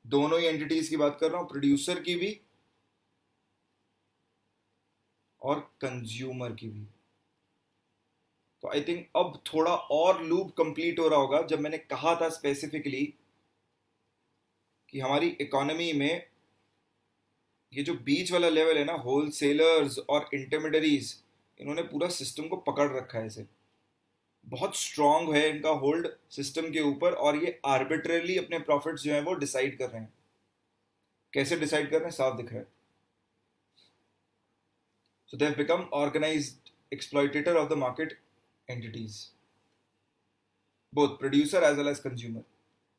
दोनों ही एंटिटीज की बात कर रहा हूं, प्रोड्यूसर की भी और कंज्यूमर की भी, तो आई थिंक अब थोड़ा और लूप कंप्लीट हो रहा होगा जब मैंने कहा था स्पेसिफिकली कि हमारी इकोनॉमी में ये जो बीच वाला लेवल है ना, होलसेलर्स और इंटरमीडियरीज, इन्होंने पूरा सिस्टम को पकड़ रखा है इसे। बहुत स्ट्रांग है इनका होल्ड सिस्टम के ऊपर, और ये आर्बिट्ररली अपने प्रॉफिट्स जो हैं वो डिसाइड कर रहे हैं। कैसे डिसाइड कर रहे हैं साफ दिख रहा है। So they have become organised exploitator of the market entities, both producer as well as consumer.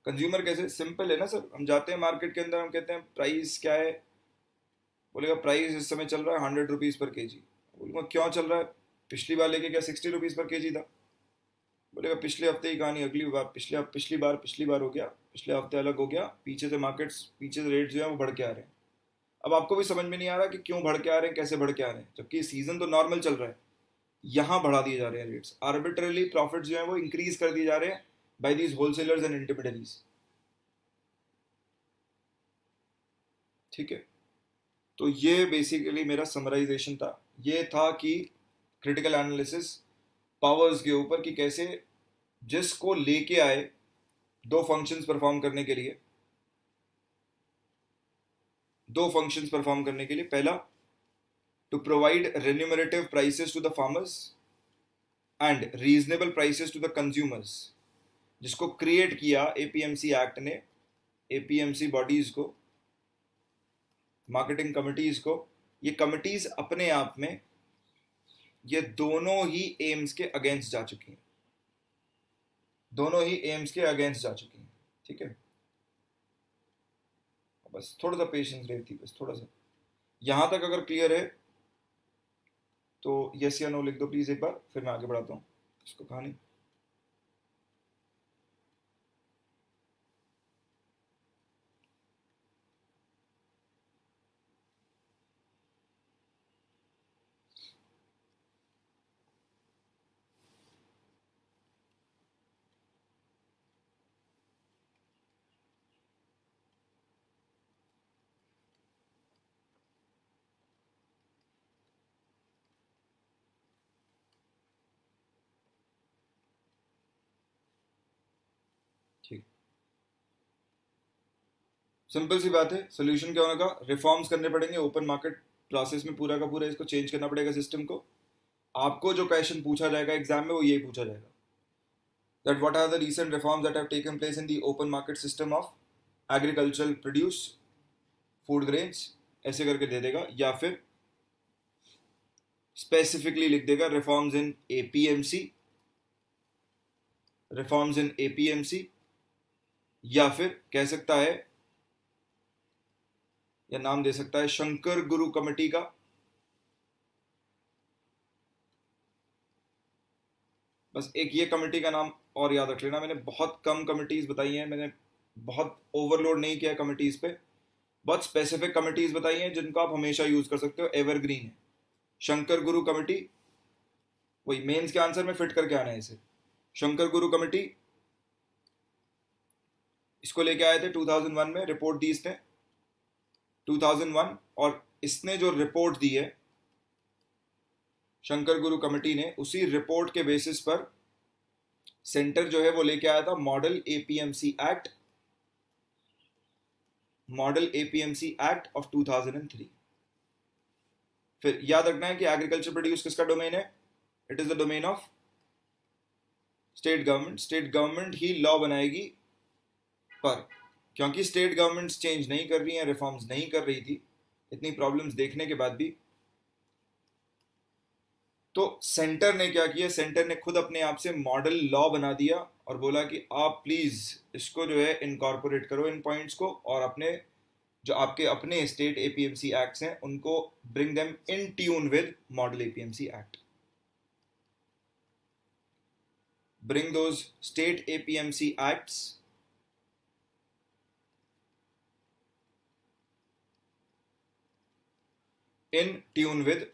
Consumer कैसे? सिंपल है ना सर, हम जाते हैं मार्केट के अंदर, हम कहते हैं प्राइस क्या है, बोलेगा प्राइस इस समय चल रहा है 100 रुपीज़ पर के जी। बोलूँगा क्यों चल रहा है? पिछली बार लेके क्या 60 रुपीज़ पर के जी था? बोलेगा पिछले हफ्ते की कहानी, अगली बार पिछली बार हो गया, पिछले हफ्ते अलग हो गया, पीछे से मार्केट्स, पीछे से रेट्स जो है वो बढ़ के आ रहे हैं। अब आपको भी समझ में नहीं आ रहा कि क्यों बढ़ के आ रहे हैं, कैसे बढ़ के आ रहे हैं, जबकि सीजन तो नॉर्मल चल रहा है। यहाँ बढ़ा दिए जा रहे हैं रेट्स, आर्बिट्ररली प्रॉफिट्स जो है वो इंक्रीज कर दिए जा रहे हैं by these wholesalers and intermediaries. ठीक है, तो ये बेसिकली मेरा समराइजेशन था। ये था कि क्रिटिकल एनालिसिस पावर्स के ऊपर, कि कैसे जिसको लेके आए दो फंक्शंस परफॉर्म करने के लिए, पहला to provide remunerative prices to the farmers and reasonable prices to the consumers, जिसको क्रिएट किया एपीएमसी एक्ट ने, एपीएमसी बॉडीज को, मार्केटिंग कमिटीज को। ये कमिटीज अपने आप में ये दोनों ही एम्स के अगेंस्ट जा चुकी हैं, ठीक है। बस थोड़ा सा पेशेंस रहती, बस थोड़ा सा। यहां तक अगर क्लियर है तो यस या नो लिख दो प्लीज एक बार, फिर मैं आगे बढ़ाता हूँ इसको कहानी। ठीक, सिंपल सी बात है। सोल्यूशन क्या होने का? रिफॉर्म्स करने पड़ेंगे ओपन मार्केट प्रोसेस में, पूरा का पूरा इसको चेंज करना पड़ेगा सिस्टम को। आपको जो क्वेश्चन पूछा जाएगा एग्जाम में वो यही पूछा जाएगा, that what are the recent reforms that have taken place in the open market system of agricultural produce, food grains, ऐसे करके दे देगा, या फिर स्पेसिफिकली लिख देगा रिफॉर्म्स इन एपीएमसी, या फिर कह सकता है, या नाम दे सकता है शंकर गुरु कमेटी का। बस एक ये कमेटी का नाम और याद रख लेना। मैंने बहुत कम कमिटीज बताई हैं, मैंने बहुत ओवरलोड नहीं किया कमिटीज पे, बहुत स्पेसिफिक कमिटीज बताई हैं जिनको आप हमेशा यूज कर सकते हो, एवरग्रीन है। शंकर गुरु कमेटी, वही मेंस के आंसर में फिट करके आना है इसे। शंकर गुरु कमेटी, इसको लेके आए थे 2001 में, रिपोर्ट दी इसने 2001, और इसने जो रिपोर्ट दी है शंकर गुरु कमेटी ने, उसी रिपोर्ट के बेसिस पर सेंटर जो है वो लेके आया था मॉडल एपीएमसी एक्ट ऑफ 2003। फिर याद रखना है कि एग्रीकल्चर प्रोड्यूस किसका डोमेन है? It is the domain of state government. State government he law बनाएगी, पर क्योंकि स्टेट गवर्नमेंट्स चेंज नहीं कर रही हैं, रिफॉर्म्स नहीं कर रही थी, इतनी प्रॉब्लम्स देखने के बाद भी, तो सेंटर ने क्या किया? सेंटर ने खुद अपने आप से मॉडल लॉ बना दिया और बोला कि आप प्लीज इसको जो है इनकॉर्पोरेट करो इन पॉइंट्स को, और अपने जो आपके अपने स्टेट एपीएमसी एक्ट्स हैं उनको bring them in tune with model APMC act. bring those state APMC acts in tune with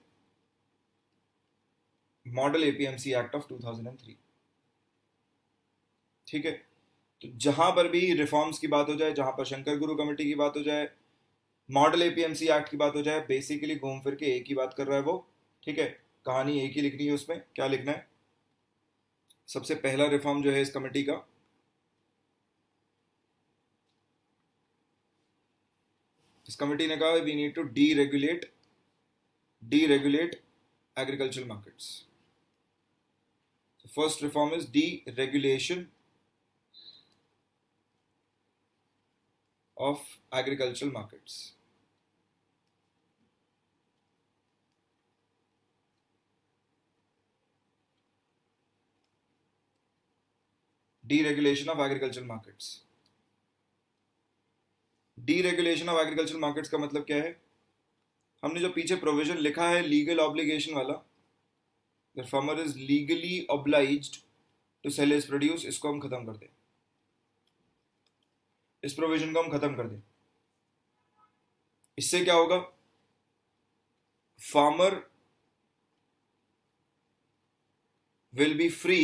model APMC act of 2003। ठीक है, तो जहां पर भी रिफॉर्म्स की बात हो जाए, जहां पर शंकर गुरु कमेटी की बात हो जाए, मॉडल एपीएमसी एक्ट की बात हो जाए, बेसिकली घूम फिर के एक ही बात कर रहा है वो। ठीक है, कहानी एक ही लिखनी है, उसमें क्या लिखना है? सबसे पहला रिफॉर्म जो है इस कमेटी का, इस कमेटी ने कहा we need to deregulate agricultural markets. So first reform is deregulation of agricultural markets. Deregulation of agricultural markets. Deregulation of agricultural markets का मतलब क्या है? हमने जो पीछे प्रोविजन लिखा है लीगल ऑब्लिगेशन वाला, the farmer is legally obliged to sell his produce, इसको हम खत्म कर दें, इस प्रोविजन को हम खत्म कर दें. इससे क्या होगा? Farmer will be free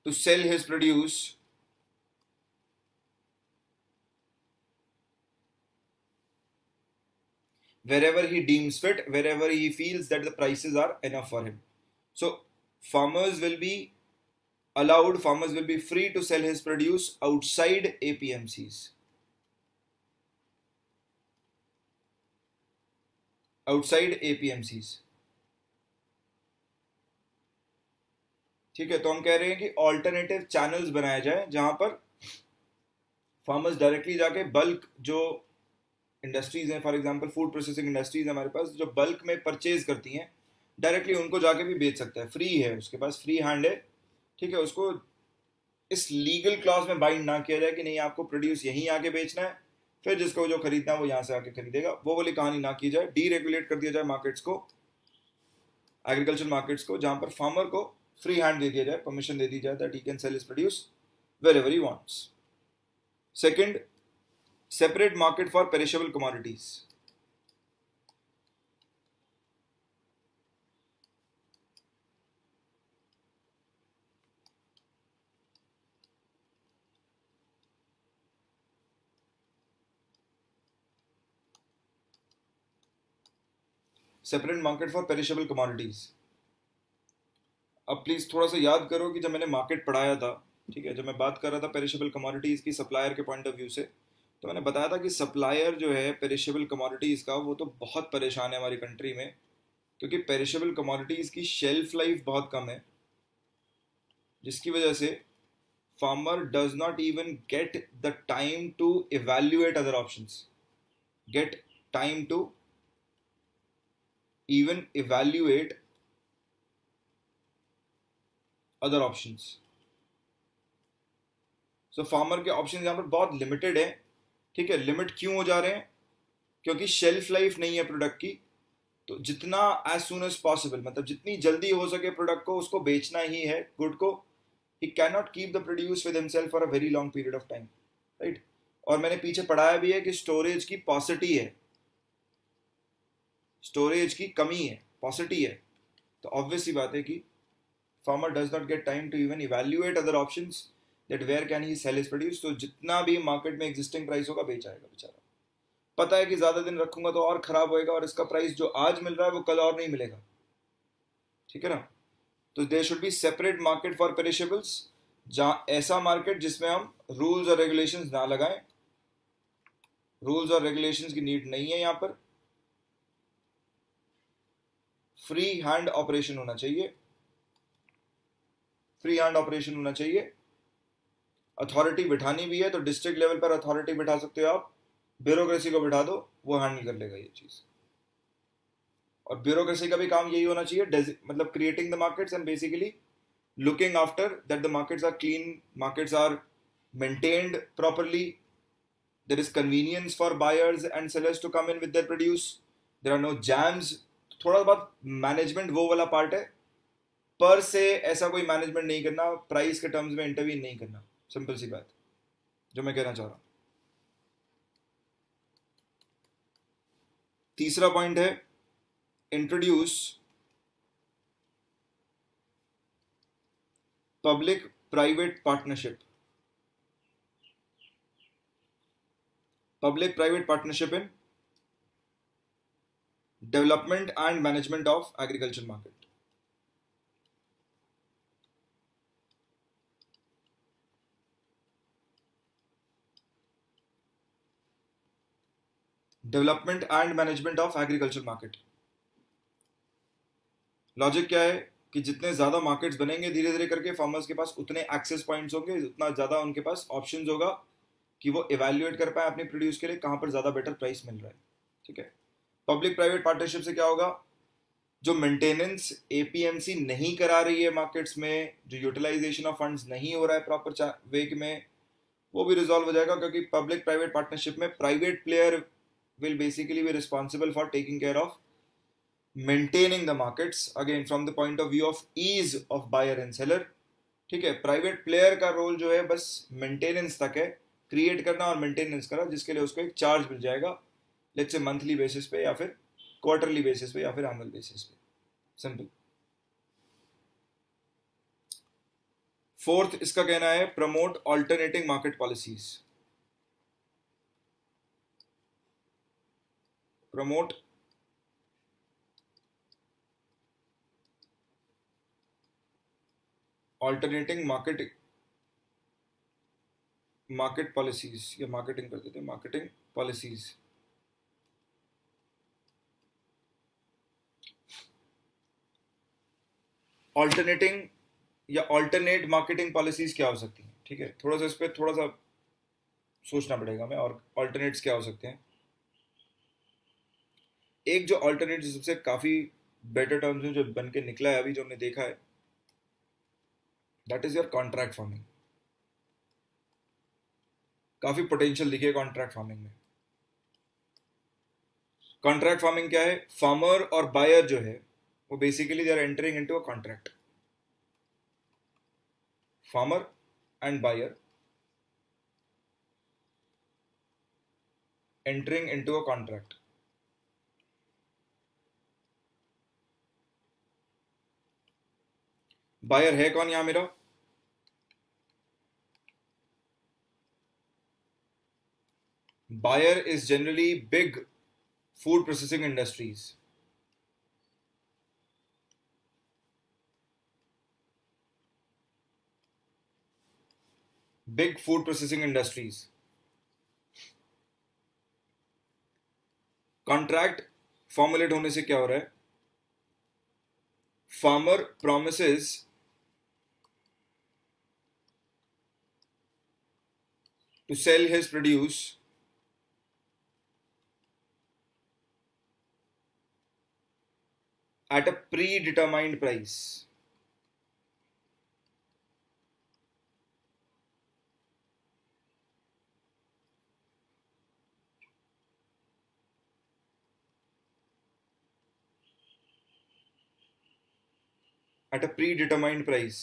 to sell his produce wherever he deems fit, wherever he feels that the prices are enough for him. So farmers will be free to sell his produce outside APMCs. Outside APMCs. ठीक है, तो हम कह रहे हैं कि alternative channels बनाया जाए जहां पर फार्मर्स डायरेक्टली जाके बल्क जो इंडस्ट्रीज हैं, for example food processing industries हमारे पास जो बल्क में परचेज करती हैं, डायरेक्टली उनको जाके भी बेच सकता है, फ्री है, उसके पास फ्री हैंड है. ठीक है, उसको इस लीगल क्लॉज में बाइंड ना किया जाए कि नहीं आपको प्रोड्यूस यहीं आके बेचना है, फिर जिसको जो खरीदना है वो यहाँ से आके खरीदेगा, वो वाली कहानी ना की जाए. डीरेगुलेट कर दिया जाए मार्केट्स को, एग्रीकल्चर मार्केट्स को, जहां पर फार्मर को फ्री हैंड दे दिया जाए, परमिशन दे दी जाए that he can sell his produce wherever he wants. Second, separate market for perishable commodities. Separate market for perishable commodities. अब प्लीज थोड़ा सा याद करो कि जब मैंने मार्केट पढ़ाया था, ठीक है, जब मैं बात कर रहा था पेरिशेबल कमोडिटीज की सप्लायर के पॉइंट ऑफ व्यू से, तो मैंने बताया था कि सप्लायर जो है पेरिशेबल कमोडिटीज का वो तो बहुत परेशान है हमारी कंट्री में, क्योंकि पेरिशेबल कमोडिटीज की शेल्फ लाइफ बहुत कम है, जिसकी वजह से farmer does not even get the time to evaluate other options, get time to even evaluate other options. So farmer के ऑप्शन यहाँ पर बहुत लिमिटेड है. ठीक है, लिमिट क्यों हो जा रहे हैं? क्योंकि शेल्फ लाइफ नहीं है प्रोडक्ट की, तो जितना एज सुन एज पॉसिबल, मतलब जितनी जल्दी हो सके प्रोडक्ट को उसको बेचना ही है, गुड को. He can not keep the produce with himself for a very long period of time, right. और मैंने पीछे पढ़ाया भी है कि स्टोरेज की पॉसिटी है, स्टोरेज की कमी है, पॉसिटी है, तो ऑब्वियस सी बात है कि farmer does not get time to even evaluate other options that where can he sell his produce. तो जितना भी मार्केट में एग्जिस्टिंग प्राइस होगा बेच आएगा बेचारा. पता है कि ज्यादा दिन रखूंगा तो और खराब होएगा, और इसका प्राइस जो आज मिल रहा है वो कल और नहीं मिलेगा. ठीक है ना. तो there should be separate market for perishables, जहां ऐसा मार्केट जिसमें हम रूल्स और रेगुलेशंस ना लगाएं. रूल्स और रेगुलेशंस की नीड नहीं है यहाँ पर. फ्री हैंड ऑपरेशन होना चाहिए, फ्री हैंड ऑपरेशन होना चाहिए. अथॉरिटी बिठानी भी है तो डिस्ट्रिक्ट लेवल पर अथॉरिटी बिठा सकते हो आप, ब्यूरोक्रेसी को बिठा दो, वो हैंडल कर लेगा ये चीज. और ब्यूरोक्रेसी का भी काम यही होना चाहिए, मतलब creating the markets and basically looking after that the markets are clean, markets are maintained properly, there is convenience for buyers and sellers to come in with their produce, there are no jams. थोड़ा बहुत management वो वाला part है, पर से ऐसा कोई management नहीं करना, प्राइस के टर्म्स में इंटरवीन नहीं करना. सिंपल सी बात जो मैं कहना चाह रहा हूं. तीसरा पॉइंट है introduce public private partnership. Public private partnership in development and management of agriculture market. Development and management of agriculture market. Logic क्या है कि जितने ज़्यादा मार्केट्स बनेंगे धीरे धीरे करके फार्मर्स के पास उतने एक्सेस पॉइंट्स होंगे, उतना ज़्यादा उनके पास ऑप्शंस होगा कि वो इवेल्युएट कर पाए अपने प्रोड्यूस के लिए कहाँ पर ज़्यादा बेटर प्राइस मिल रहा है। ठीक है। पब्लिक प्राइवेट पार्टनरशिप से क्या होगा, जो मेंटेनेंस एपीएमसी नहीं करा रही है मार्केट्स में, जो यूटिलाइजेशन ऑफ फंड्स नहीं हो रहा है प्रॉपर वे में, वो भी रिजॉल्व हो जाएगा, क्योंकि पब्लिक प्राइवेट पार्टनरशिप में private player will basically be responsible for taking care of maintaining the markets, again from the point of view of ease of buyer and seller। ठीक है। Private player का role जो है बस maintenance तक है, create करना और मेंटेनेंस करना, जिसके लिए उसको एक चार्ज मिल जाएगा, लेट्स से मंथली बेसिस पे या फिर क्वार्टरली बेसिस पे या फिर एनुअल बेसिस पे। सिंपल। फोर्थ इसका कहना है promote alternating market policies. Promote alternating market policies, या मार्केटिंग कर देते हैं, मार्केटिंग पॉलिसीज। ऑल्टरनेटिंग या ऑल्टरनेट मार्केटिंग पॉलिसीज क्या हो सकती हैं? ठीक है, थोड़ा सा इस पर थोड़ा सा सोचना पड़ेगा हमें, और ऑल्टरनेट्स क्या हो सकते हैं। एक जो ऑल्टरनेट सबसे काफ़ी बेटर टर्म्स में जो बन के निकला है अभी, जो हमने देखा है, that is your contract farming. काफ़ी पोटेंशियल दिखे कॉन्ट्रैक्ट फार्मिंग में। कॉन्ट्रैक्ट फार्मिंग क्या है? फार्मर और बायर जो है वो basically they are entering into a contract. Farmer and buyer entering into a contract. Buyer है कौन यहां मेरा? Buyer is generally big food processing industries. Big food processing industries. Contract formulate होने से क्या हो रहा है? Farmer promises to sell his produce at a predetermined price। at a predetermined price।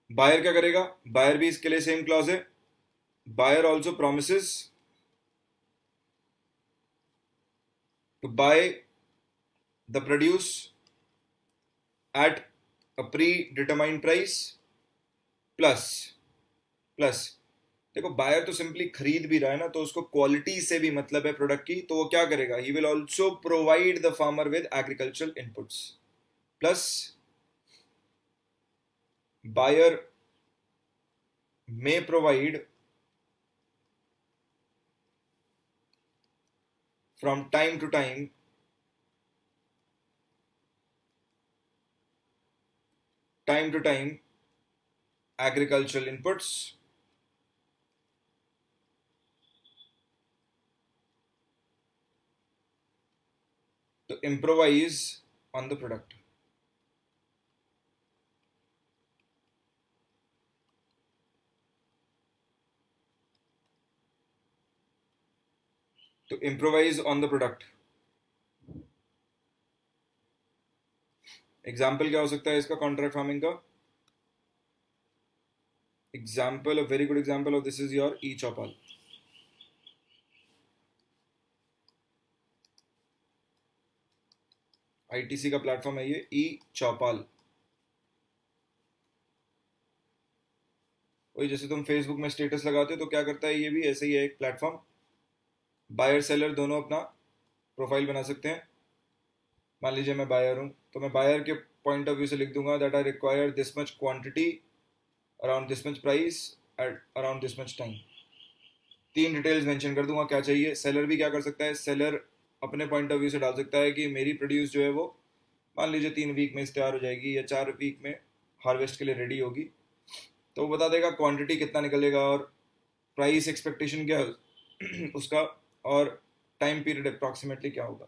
Buyer क्या करेगा? बायर भी इसके लिए सेम क्लॉज है। Buyer also promises to buy the produce at a pre determined price plus plus. देखो, buyer तो simply खरीद भी रहा है ना, तो उसको क्वालिटी से भी मतलब है प्रोडक्ट की, तो वो क्या करेगा? He will also provide the farmer with agricultural inputs. Plus buyer may provide from time to time agricultural inputs to improvise on the product। to improvise on the product। Example क्या हो सकता है इसका कॉन्ट्रैक्ट फार्मिंग का? Example, a very good example of this is your E Chaupal. ITC का platform है ये ई चौपाल। वही जैसे तुम फेसबुक में स्टेटस लगाते हो तो क्या करता है, ये भी ऐसे ही है एक प्लेटफॉर्म। बायर सेलर दोनों अपना प्रोफाइल बना सकते हैं। मान लीजिए मैं बायर हूँ, तो मैं बायर के पॉइंट ऑफ व्यू से लिख दूंगा that I require this much quantity around this much price at around this much time. 3 details mention कर दूंगा क्या चाहिए। सेलर भी क्या कर सकता है, सेलर अपने पॉइंट ऑफ व्यू से डाल सकता है कि मेरी प्रोड्यूस जो है वो मान लीजिए 3 वीक में तैयार हो जाएगी या 4 वीक में हार्वेस्ट के लिए रेडी होगी, तो वो बता देगा क्वांटिटी कितना निकलेगा और प्राइस एक्सपेक्टेशन क्या है उसका, और टाइम पीरियड अप्रॉक्सीमेटली क्या होगा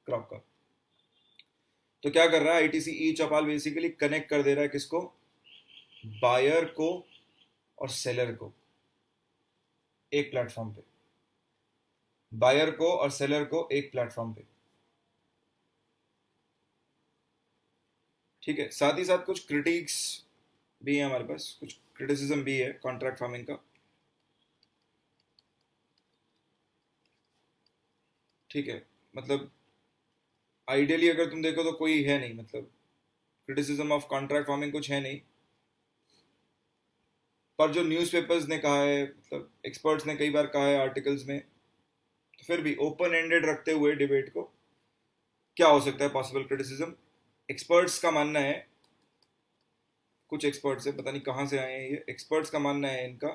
क्रॉप का। तो क्या कर रहा है आईटीसी ई चौपाल, बेसिकली कनेक्ट कर दे रहा है किसको, बायर को और सेलर को एक प्लेटफॉर्म पे, बायर को और सेलर को एक प्लेटफॉर्म पे। ठीक है, साथ ही साथ कुछ क्रिटिक्स भी है हमारे पास, कुछ क्रिटिसिज्म भी है कॉन्ट्रैक्ट फार्मिंग का। ठीक है, मतलब आइडियली अगर तुम देखो तो कोई है नहीं, मतलब क्रिटिसिज्म ऑफ कॉन्ट्रैक्ट फार्मिंग कुछ है नहीं। पर जो न्यूज़पेपर्स ने कहा है, मतलब एक्सपर्ट्स ने कई बार कहा है आर्टिकल्स में, तो फिर भी ओपन एंडेड रखते हुए डिबेट को, क्या हो सकता है पॉसिबल क्रिटिसिज्म। एक्सपर्ट्स का मानना है, कुछ एक्सपर्ट्स है, पता नहीं कहाँ से आए हैं ये एक्सपर्ट्स, का मानना है इनका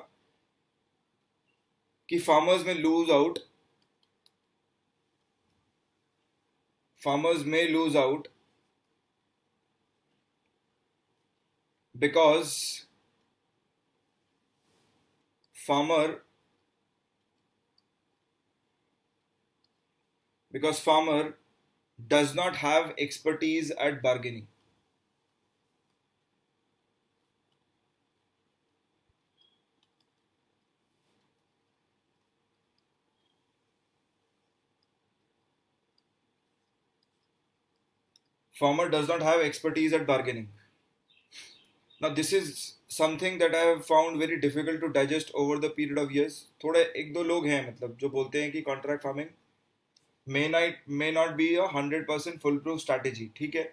कि फार्मर्स में lose out because farmer farmer does not have expertise at bargaining. Farmer does not have expertise at bargaining. Now this is something that I have found very difficult to digest over the period of years. थोड़े एक दो लोग हैं मतलब जो बोलते हैं कि contract farming may not be a 100% full proof strategy. ठीक है,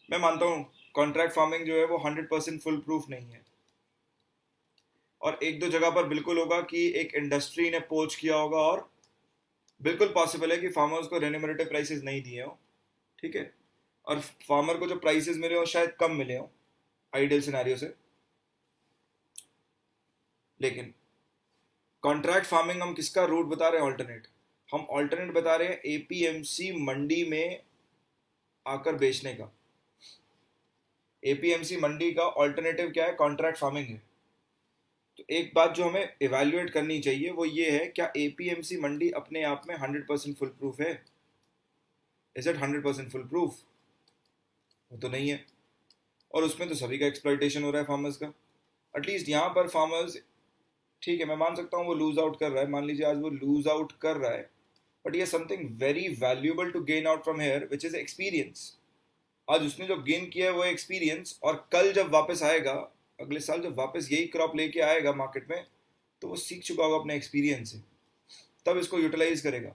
मैं मानता हूँ कॉन्ट्रैक्ट फार्मिंग जो है वो 100% फुल प्रूफ नहीं है, और एक दो जगह पर बिल्कुल होगा कि एक इंडस्ट्री ने पोच किया होगा, और बिल्कुल पॉसिबल है कि फार्मर्स को रेन्यूमरेटिव प्राइसेस नहीं दिए हो। ठीक है, और फार्मर को जो प्राइसेस मिले हो शायद कम मिले हो आइडियल सिनेरियो से। लेकिन कॉन्ट्रैक्ट फार्मिंग हम किसका रूट बता रहे हैं, ऑल्टरनेट। हम ऑल्टरनेट बता रहे हैं एपीएमसी मंडी में आकर बेचने का। एपीएमसी मंडी का ऑल्टरनेटिव क्या है, कॉन्ट्रैक्ट फार्मिंग है। तो एक बात जो हमें इवेल्युएट करनी चाहिए वो ये है, क्या एपीएमसी मंडी अपने आप में 100% फुल प्रूफ है। Is it 100% full proof? वो तो नहीं है, और उसमें तो सभी का एक्सप्लॉइटेशन हो रहा है फार्मर्स का। एटलीस्ट यहाँ पर फार्मर्स, ठीक है मैं मान सकता हूँ वो लूज आउट कर रहा है, मान लीजिए आज वो लूज आउट कर रहा है, बट ये something very valuable to gain out from here which is experience. आज उसने जो गेन किया है वो एक्सपीरियंस, और कल जब वापस आएगा, अगले साल जब वापस यही क्रॉप लेके आएगा मार्केट में, तो वो सीख चुका होगा अपने एक्सपीरियंस से, तब इसको यूटिलाइज करेगा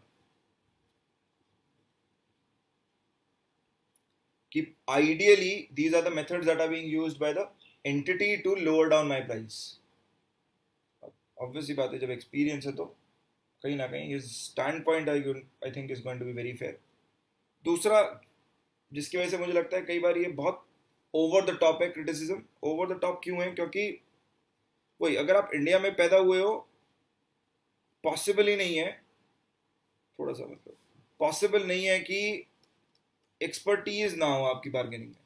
कि ideally these are the methods that are being used by the entity to lower down my price. Obviously बात है, जब एक्सपीरियंस है तो कहीं ना कहीं his standpoint I think is going to be very fair. दूसरा जिसकी वजह से मुझे लगता है कई बार ये बहुत ओवर द टॉप है क्रिटिसिज्म। ओवर द टॉप क्यों है, क्योंकि वही, अगर आप इंडिया में पैदा हुए हो, पॉसिबल ही नहीं है, थोड़ा सा मतलब पॉसिबल नहीं है कि एक्सपर्टीज ना हो आपकी बार्गेनिंग में।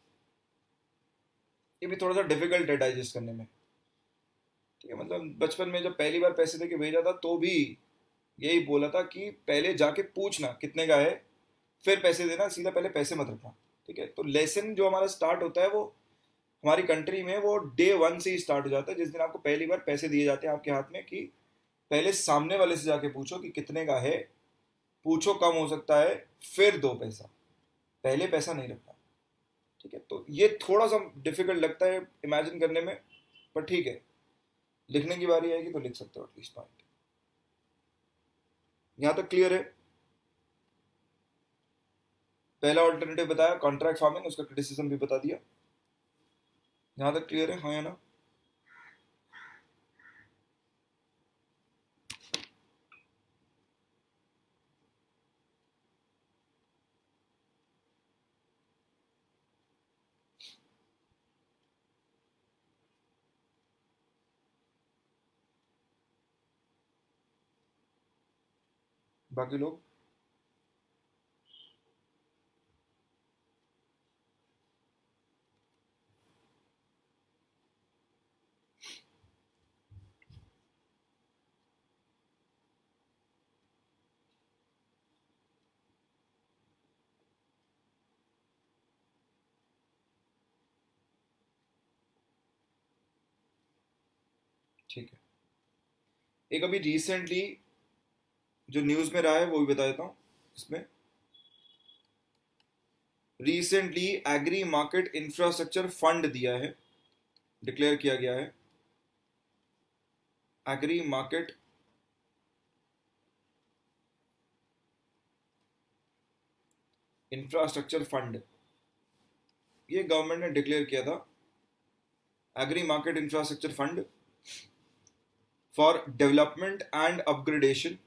ये भी थोड़ा सा डिफिकल्ट है डाइजेस्ट करने में। ठीक है, मतलब बचपन में जब पहली बार पैसे देके भेजा था तो भी यही बोला था कि पहले जाके पूछना कितने का है, फिर पैसे देना, सीधा पहले पैसे मत रखना। ठीक है, तो लेसन जो हमारा स्टार्ट होता है वो हमारी कंट्री में वो डे वन से ही स्टार्ट हो जाता है, जिस दिन आपको पहली बार पैसे दिए जाते हैं आपके हाथ में, कि पहले सामने वाले से जाके पूछो कि कितने का है, पूछो कम हो सकता है, फिर दो पैसा, पहले पैसा नहीं रखना। ठीक है, तो ये थोड़ा सा डिफिकल्ट लगता है इमेजिन करने में, पर ठीक है, लिखने की बारी आएगी तो लिख सकते हो एटलीस्ट पॉइंट। यहाँ तक क्लियर है? पहला ऑल्टरनेटिव बताया कॉन्ट्रैक्ट फार्मिंग, उसका क्रिटिसिज्म भी बता दिया। यहाँ तक क्लियर है, हाँ या ना? बाकी लोग? ठीक है, एक अभी रिसेंटली जो न्यूज़ में रहा है वो भी बता देता हूँ इसमें। Recently agri market infrastructure fund दिया है, डिक्लेयर किया गया है एग्री मार्केट इंफ्रास्ट्रक्चर फंड, ये गवर्नमेंट ने डिक्लेयर किया था, agri market infrastructure fund for development and upgradation,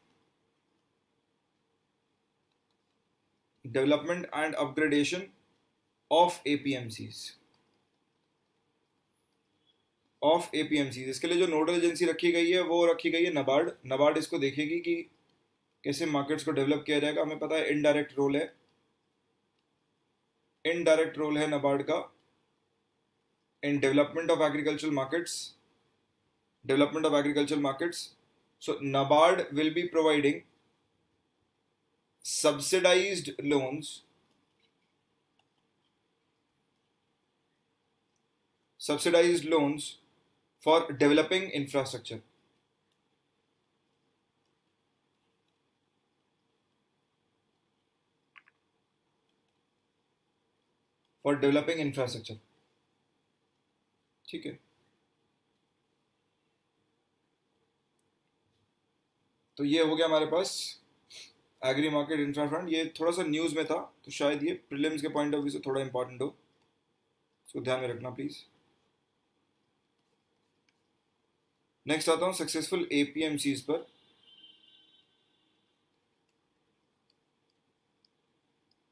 development and upgradation of APMCs, of APMCs. इसके लिए जो नोडल एजेंसी रखी गई है वो रखी गई है नबार्ड। नबार्ड इसको देखेगी कि कैसे मार्केट्स को डेवलप किया जाएगा। हमें पता है इनडायरेक्ट रोल है, इनडायरेक्ट रोल है नबार्ड का in development of agricultural markets, development of agricultural markets. So NABARD will be providing subsidized loans, subsidized loans for developing infrastructure, for developing infrastructure। ठीक है, तो ये हो गया हमारे पास एग्री मार्केट इंफ्रा फंड। ये थोड़ा सा न्यूज़ में था तो शायद ये प्रीलिम्स के पॉइंट ऑफ व्यू से थोड़ा इंपॉर्टेंट हो, इसको ध्यान में रखना प्लीज। नेक्स्ट आता हूँ सक्सेसफुल एपीएमसीज पर।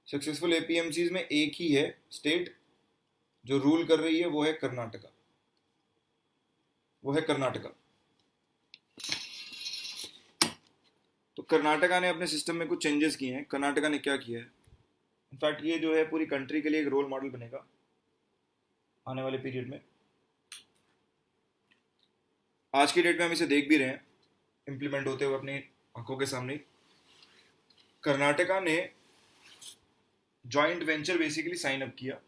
सक्सेसफुल एपीएमसीज में एक ही है स्टेट जो रूल कर रही है, वो है कर्नाटका, वो है कर्नाटका। तो कर्नाटका ने अपने सिस्टम में कुछ चेंजेस किए हैं। कर्नाटका ने क्या किया है, इनफैक्ट ये जो है पूरी कंट्री के लिए एक रोल मॉडल बनेगा आने वाले पीरियड में। आज की डेट में हम इसे देख भी रहे हैं इम्प्लीमेंट होते हुए अपनी आंखों के सामने। कर्नाटका ने joint venture basically sign up किया,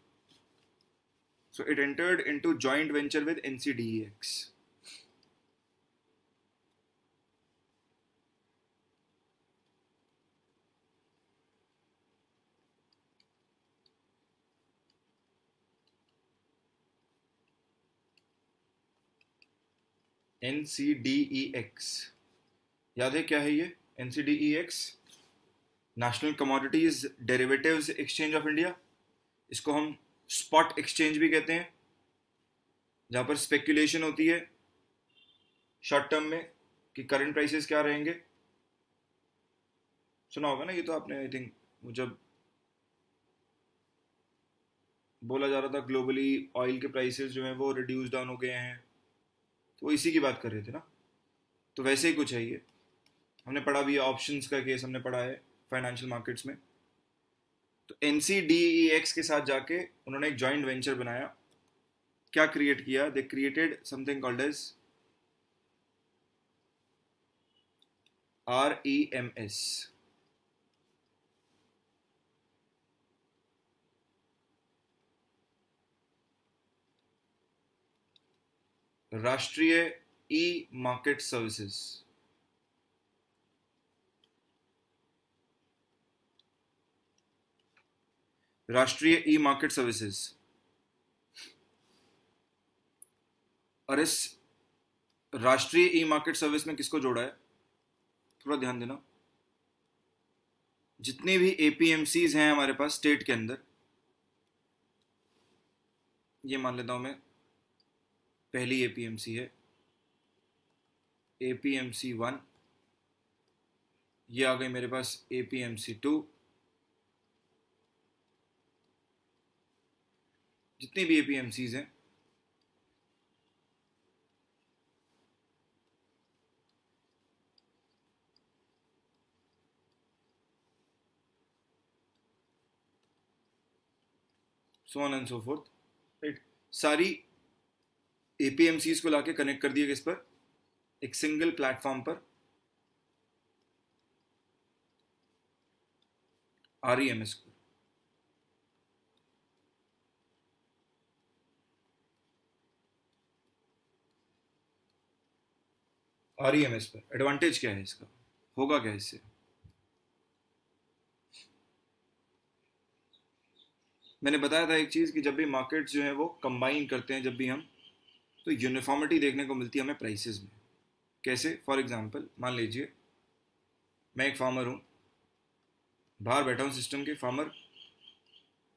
so it entered into joint venture with NCDEX. NCDEX याद है क्या है ये? NCDEX national commodities derivatives exchange of India. इसको हम स्पॉट एक्सचेंज भी कहते हैं, जहां पर स्पेक्यूलेशन होती है शॉर्ट टर्म में कि करंट प्राइसेस क्या रहेंगे। सुना होगा ना ये तो आपने, आई थिंक जब बोला जा रहा था ग्लोबली ऑयल के प्राइसेस जो हैं वो रिड्यूस डाउन हो गए हैं, तो वो इसी की बात कर रहे थे ना। तो वैसे ही कुछ है ये, हमने पढ़ा भी है, ऑप्शंस का केस हमने पढ़ा है फाइनेंशियल मार्केट्स में। तो एनसीडीईएक्स के साथ जाके उन्होंने एक जॉइंट वेंचर बनाया। क्या क्रिएट किया? They created something called as REMS, Rashtriya E market services. राष्ट्रीय ई मार्केट सर्विसेज। और इस राष्ट्रीय ई मार्केट सर्विस में किसको जोड़ा है, थोड़ा ध्यान देना। जितने भी एपीएमसीज हैं हमारे पास स्टेट के अंदर, ये मान लेता हूं मैं पहली एपीएमसी है, एपीएमसी 1, ये आ गई मेरे पास एपीएमसी 2। जितनी भी एपीएमसीज हैं so on and so fourth, right. सारी एपीएमसीज को लाके कनेक्ट कर दिया किस पर, एक सिंगल प्लेटफॉर्म पर, आरईएमएस को। आरईएमएस पर एडवांटेज क्या है इसका, होगा क्या इससे? मैंने बताया था एक चीज़ कि जब भी मार्केट्स जो है वो कंबाइन करते हैं, जब भी हम, तो यूनिफॉर्मिटी देखने को मिलती है हमें प्राइसेस में। कैसे? फॉर एग्जांपल मान लीजिए मैं एक फार्मर हूँ, बाहर बैठा हूँ सिस्टम के फार्मर,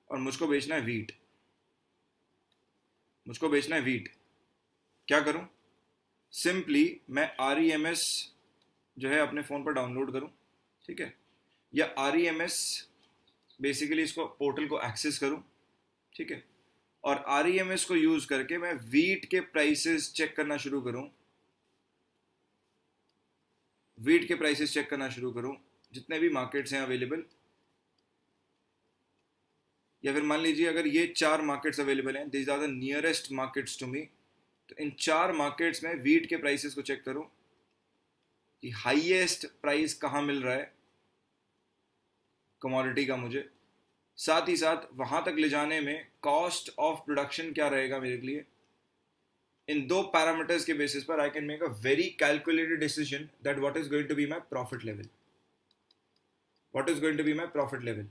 और मुझको बेचना है वीट, मुझको बेचना है वीट। क्या करूँ? सिंपली मैं आरईएमएस जो है अपने फ़ोन पर डाउनलोड करूँ, ठीक है, या आरईएमएस बेसिकली इसको पोर्टल को एक्सेस करूँ, ठीक है, और आरईएमएस को यूज़ करके मैं वीट के प्राइसेस चेक करना शुरू करूँ, वीट के प्राइसेस चेक करना शुरू करूँ जितने भी मार्केट्स हैं अवेलेबल। या फिर मान लीजिए अगर ये 4 मार्केट्स अवेलेबल हैं, these are the nearest markets to me, तो इन 4 मार्केट्स में वीट के प्राइसेस को चेक करूँ कि हाईएस्ट प्राइस कहाँ मिल रहा है कमोडिटी का मुझे, साथ ही साथ वहाँ तक ले जाने में कॉस्ट ऑफ प्रोडक्शन क्या रहेगा मेरे लिए। इन 2 पैरामीटर्स के बेसिस पर I can make a very calculated decision that what is going to be my profit level, what is going to be my profit level.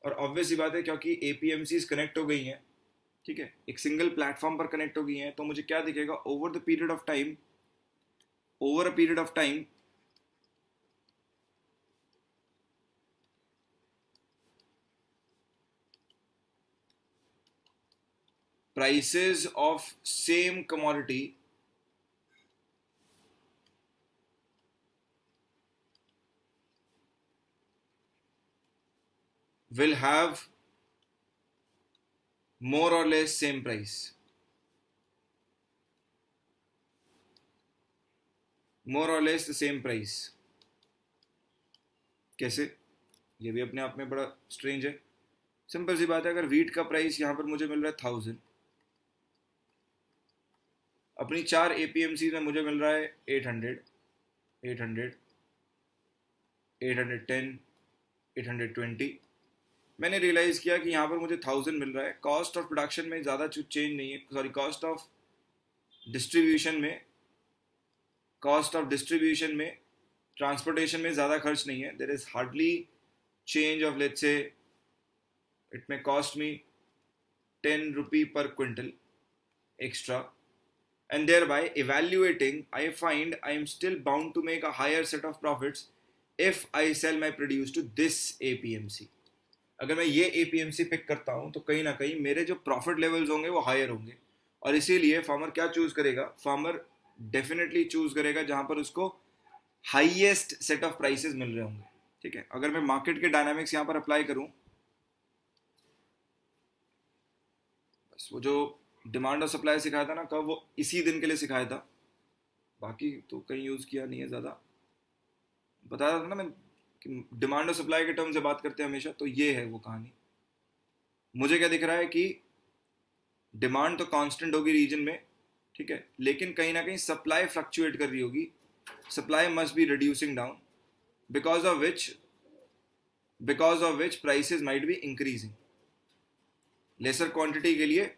और ऑब्वियस ही बात है, क्योंकि एपीएमसीज कनेक्ट हो गई हैं, ठीक है, एक सिंगल प्लेटफॉर्म पर कनेक्ट हो गई हैं, तो मुझे क्या दिखेगा over the period of time, over a period of time prices of same commodity will have more or less same price, more or less the same price। कैसे? ये भी अपने आप में बड़ा स्ट्रेंज है। सिंपल सी बात है, अगर वीट का प्राइस यहाँ पर मुझे मिल रहा है 1000, अपनी 4 एपीएमसी में मुझे मिल रहा है 800, 800, 810, 820। मैंने रियलाइज़ किया कि यहाँ पर मुझे 1000 मिल रहा है, कॉस्ट ऑफ प्रोडक्शन में ज़्यादा चेंज नहीं है, सॉरी कॉस्ट ऑफ डिस्ट्रीब्यूशन में, कॉस्ट ऑफ डिस्ट्रीब्यूशन में, ट्रांसपोर्टेशन में ज़्यादा खर्च नहीं है। There is hardly change of let's say it may cost me 10 रुपी पर quintal extra, and thereby evaluating, I find I am still bound to make a higher set of profits if I sell my produce to this APMC। अगर मैं ये APMC pick करता हूँ तो कहीं ना कहीं मेरे जो प्रॉफिट लेवल्स होंगे वो हायर होंगे, और इसीलिए फार्मर क्या चूज करेगा, फार्मर डेफिनेटली चूज करेगा जहां पर उसको हाईएस्ट सेट ऑफ प्राइसेस मिल रहे होंगे, ठीक है। अगर मैं मार्केट के डायनामिक्स यहाँ पर अप्लाई करूँ, बस वो जो डिमांड और सप्लाई सिखाया था ना, कब, वो इसी दिन के लिए सिखाया था, बाकी तो कहीं यूज़ किया नहीं है ज़्यादा। बता रहा था ना मैं कि डिमांड और सप्लाई के टर्म से बात करते हैं हमेशा, तो ये है वो कहानी। मुझे क्या दिख रहा है कि डिमांड तो कांस्टेंट होगी रीजन में, ठीक है, लेकिन कहीं ना कहीं सप्लाई फ्लक्चुएट कर रही होगी, supply must be reducing down, because of which prices might be increasing. Lesser quantity के लिए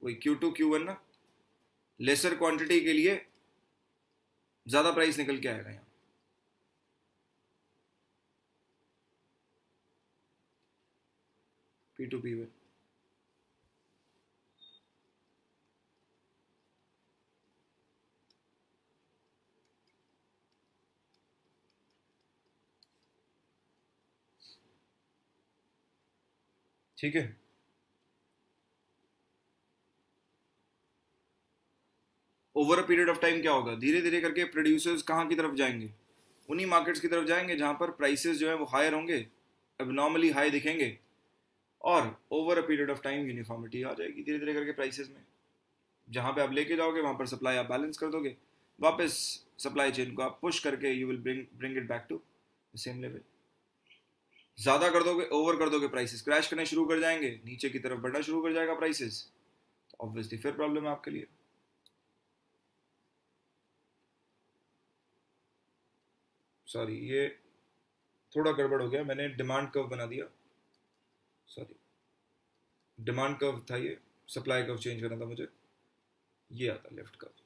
वही Q2 Q1 ना, लेसर क्वांटिटी के लिए ज़्यादा प्राइस निकल के आएगा यहाँ। P2 P1 ठीक है। Over a period of time क्या होगा, धीरे धीरे करके प्रोड्यूसर्स कहाँ की तरफ जाएंगे, उन्हीं मार्केट्स की तरफ जाएंगे जहाँ पर प्राइसेस जो है वो हायर होंगे, एबनॉर्मली हाई दिखेंगे, और over a period of time uniformity आ जाएगी धीरे धीरे करके प्राइसेस में। जहाँ पे आप लेके जाओगे वहाँ पर सप्लाई आप बैलेंस कर दोगे, वापस सप्लाई चेन को आप पुश करके you will bring it back to the same level. ज़्यादा कर दोगे, ओवर कर दोगे, प्राइसेस क्रैश करने शुरू कर जाएंगे, नीचे की तरफ बढ़ना शुरू कर जाएगा प्राइसेस, तो ऑब्वियसली फिर प्रॉब्लम है आपके लिए। सॉरी, ये थोड़ा गड़बड़ हो गया, मैंने डिमांड कर्व बना दिया, सॉरी, डिमांड कर्व था ये, सप्लाई कर्व चेंज करना था मुझे, ये आता लेफ्ट कर्व